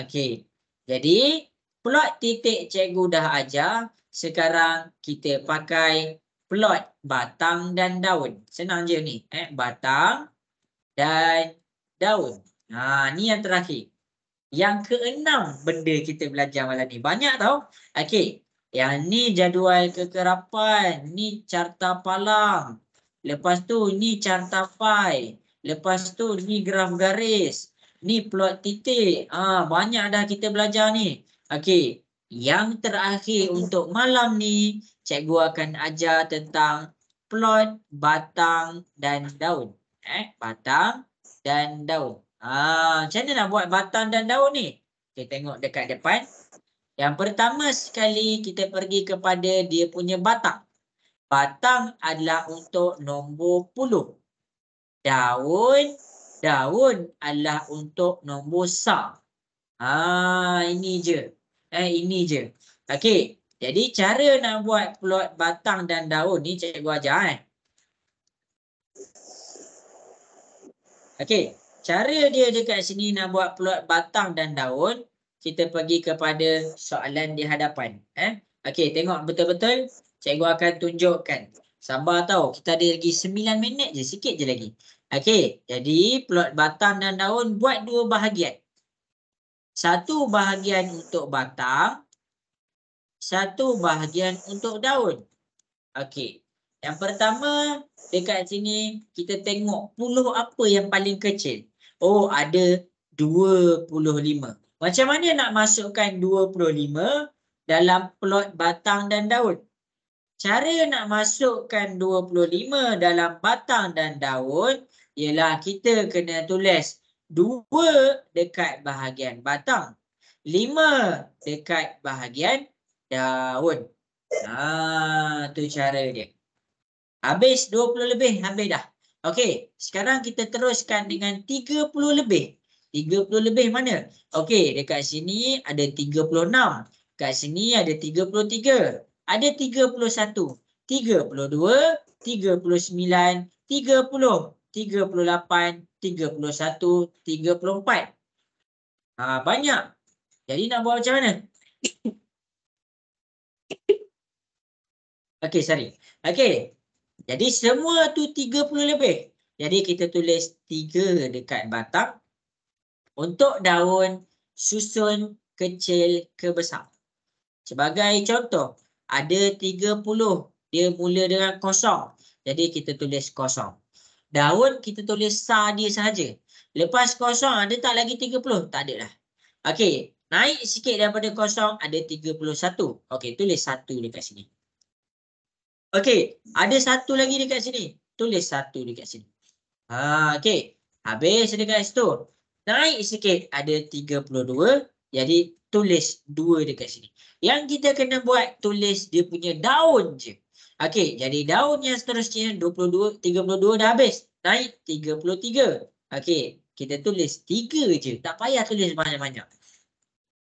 Okey. Jadi plot titik cikgu dah ajar. Sekarang kita pakai plot batang dan daun. Senang je ni. Batang dan daun. Ni yang terakhir. Yang keenam benda kita belajar malam ni. Banyak tau. Okey. Yang ni jadual kekerapan. Ni carta palang. Lepas tu ni carta pai. Lepas tu ni graf garis. Ni plot titik. Banyak dah kita belajar ni. Okey. Yang terakhir untuk malam ni, cikgu akan ajar tentang plot batang dan daun. Batang dan daun. Macam mana nak buat batang dan daun ni? Kita tengok dekat depan. Yang pertama sekali kita pergi kepada dia punya batang. Batang adalah untuk nombor 10. Daun adalah untuk nombor sah. Ini je. Ini je. Okey. Jadi cara nak buat plot batang dan daun ni cikgu ajar. Okey. Cara dia dekat sini nak buat plot batang dan daun. Kita pergi kepada soalan di hadapan. Okey, tengok betul-betul. Cikgu akan tunjukkan. Sabar tau. Kita ada lagi 9 minit je. Sikit je lagi. Okey. Jadi plot batang dan daun buat 2 bahagian. Satu bahagian untuk batang. Satu bahagian untuk daun. Okey. Yang pertama, dekat sini kita tengok puluh apa yang paling kecil. Oh, ada 25. Macam mana nak masukkan 25 dalam plot batang dan daun? Cara nak masukkan 25 dalam batang dan daun ialah kita kena tulis 2 dekat bahagian batang, 5 dekat bahagian daun. Tu cara dia. Habis 20 lebih, habis dah. Okey, sekarang kita teruskan dengan 30 lebih. 30 lebih mana? Okey, dekat sini ada 36. Kat sini ada 33. Ada 31. 32, 39, 30, 38, 31, 34. Banyak. Jadi nak buat macam mana? Okey, sorry. Okey. Jadi semua tu 30 lebih. Jadi kita tulis 3 dekat batang. Untuk daun, susun kecil ke besar. Sebagai contoh, ada 30. Dia mula dengan kosong. Jadi kita tulis kosong. Daun kita tulis sah dia sahaja. Lepas kosong ada tak lagi 30? Tak ada lah. Okey, naik sikit daripada kosong ada 31. Okey, tulis 1 dekat sini. Okey, ada 1 lagi dekat sini. Tulis 1 dekat sini. Okey, habis dekat situ. Naik sikit ada 32. Jadi tulis 2 dekat sini. Yang kita kena buat tulis dia punya daun je. Okey, jadi daun yang seterusnya 32 dah habis. Naik 33. Okey, kita tulis 3 je. Tak payah tulis banyak-banyak.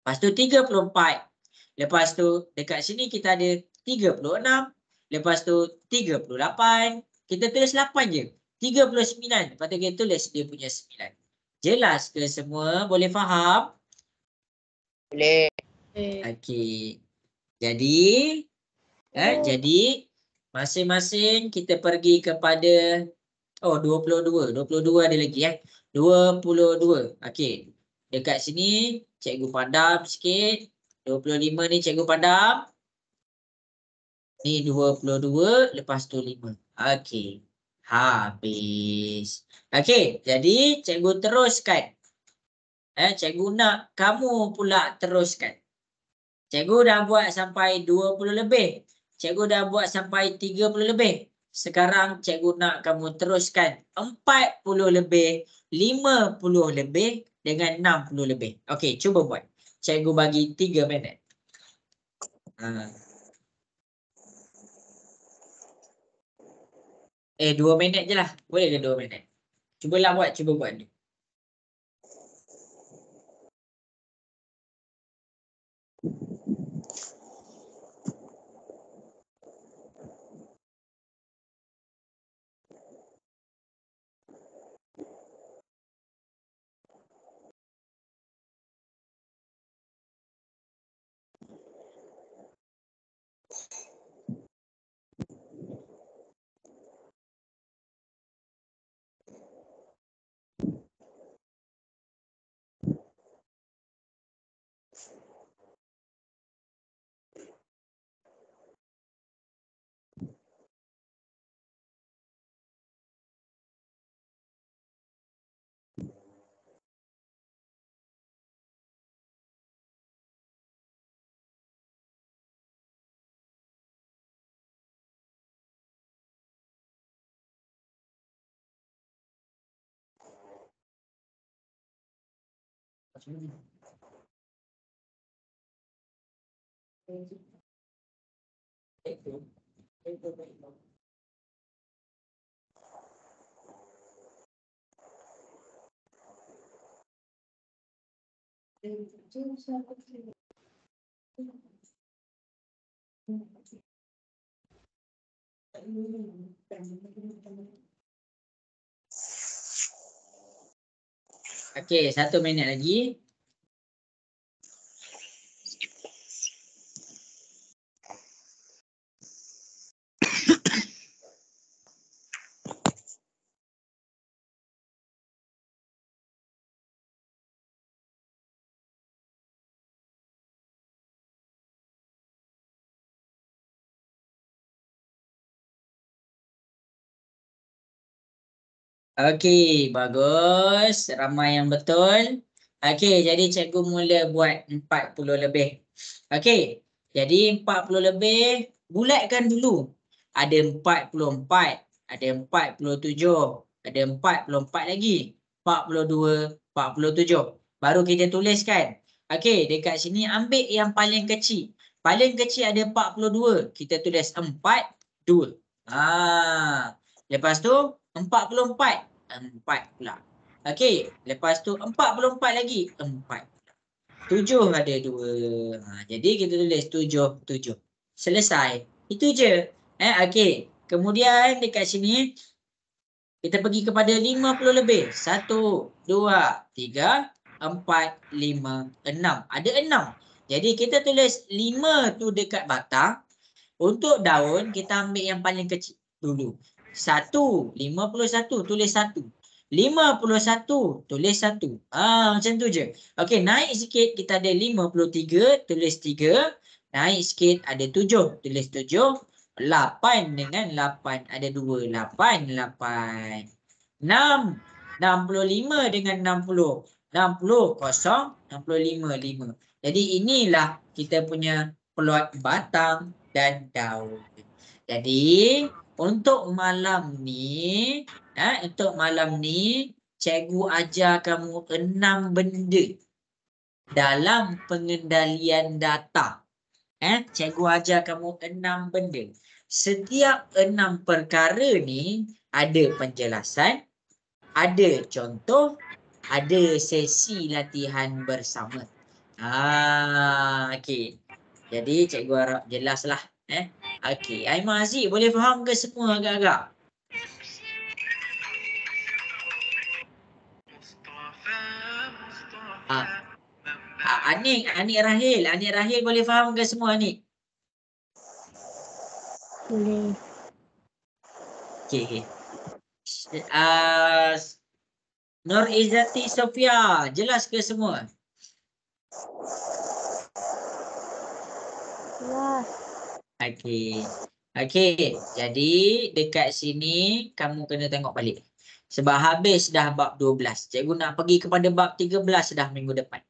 Lepas tu 34. Lepas tu dekat sini kita ada 36. Lepas tu 38. Kita tulis 8 je. 39. Lepas tu kita tulis dia punya 9. Jelas ke semua? Boleh faham? Boleh. Okey. Jadi jadi masing-masing kita pergi kepada Oh, 22. 22 ada lagi 22. Okey. Dekat sini cikgu padam sikit. 25 ni cikgu padam. Ni 22 lepas tu 5. Okey. Habis. Okey, jadi cikgu teruskan. Cikgu nak kamu pula teruskan. Cikgu dah buat sampai 20 lebih. Cikgu dah buat sampai 30 lebih. Sekarang cikgu nak kamu teruskan 40 lebih, 50 lebih dengan 60 lebih. Okey, cuba buat. Cikgu bagi 3 minit. 2 minit je lah. Boleh ke 2 minit? Cubalah buat, cuba buat ni. Okey, 1 minit lagi. Okey, bagus. Ramai yang betul. Okey, jadi cikgu mula buat 40 lebih. Okey, jadi 40 lebih, bulatkan dulu. Ada 44, ada 47, ada 44 lagi. 42, 47. Baru kita tuliskan. Okey, dekat sini ambil yang paling kecil. Paling kecil ada 42. Kita tulis 42. Lepas tu 44. 4 pula. Okey, lepas tu 44 lagi. 4. 7 ada 2. Jadi kita tulis 7. Selesai. Itu je. Okey. Kemudian dekat sini kita pergi kepada 50 lebih. 1, 2, 3, 4, 5, 6. Ada 6. Jadi kita tulis 5 tu dekat batang. Untuk daun kita ambil yang paling kecil dulu. 1, 51 tulis 1. 51 tulis 1. Macam tu je. Okey, naik sikit kita ada 53 tulis 3. Naik sikit ada 7 tulis 7. 8 dengan 8 ada 2. 8, 8. 6. 65 dengan 60. 60, kosong. 65, 5. Jadi inilah kita punya plot batang dan daun. Jadi untuk malam ni, cikgu ajar kamu 6 benda dalam pengendalian data. Cikgu ajar kamu 6 benda. Setiap 6 perkara ni ada penjelasan, ada contoh, ada sesi latihan bersama. Okey. Jadi cikgu harap jelaslah. Okey, Aimah Aziz boleh faham ke semua agak-agak? Anik Rahil boleh faham ke semua ni? Boleh. Okey. Nur Izzati Sofia, jelas ke semua? Jelas. Okey. Okey, jadi dekat sini kamu kena tengok balik. Sebab habis dah bab 12. Cikgu nak pergi kepada bab 13 dah minggu depan.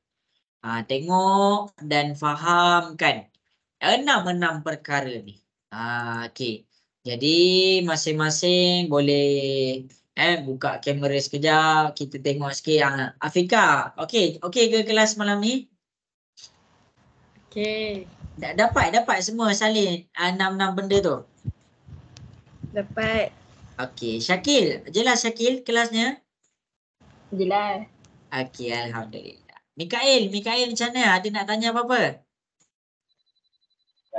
Tengok dan fahamkan 6 perkara ni. Okey. Jadi masing-masing boleh buka kamera sekejap, kita tengok sikit. Afika, okey ke kelas malam ni? Okay. Dapat semua salin 6 benda tu. Dapat. Okey, Syakil, jelas Syakil kelasnya? Jelas. Okey, alhamdulillah. Mikael macam mana? Ada nak tanya apa-apa?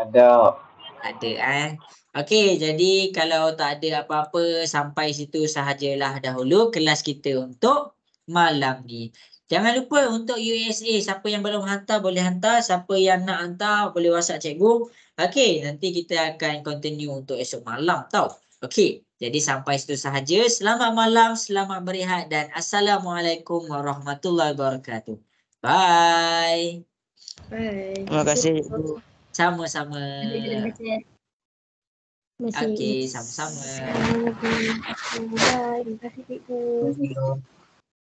Ada. Okey, jadi kalau tak ada apa-apa sampai situ sahajalah dahulu kelas kita untuk malam ni. Jangan lupa untuk USA, siapa yang belum hantar boleh hantar, siapa yang nak hantar boleh WhatsApp cikgu. Okey, nanti kita akan continue untuk esok malam tau. Okey, jadi sampai situ sahaja. Selamat malam, selamat berehat dan Assalamualaikum warahmatullahi wabarakatuh. Bye. Bye. Terima kasih cikgu. Sama-sama. Terima kasih. Okey, sama-sama. Bye. Terima kasih cikgu.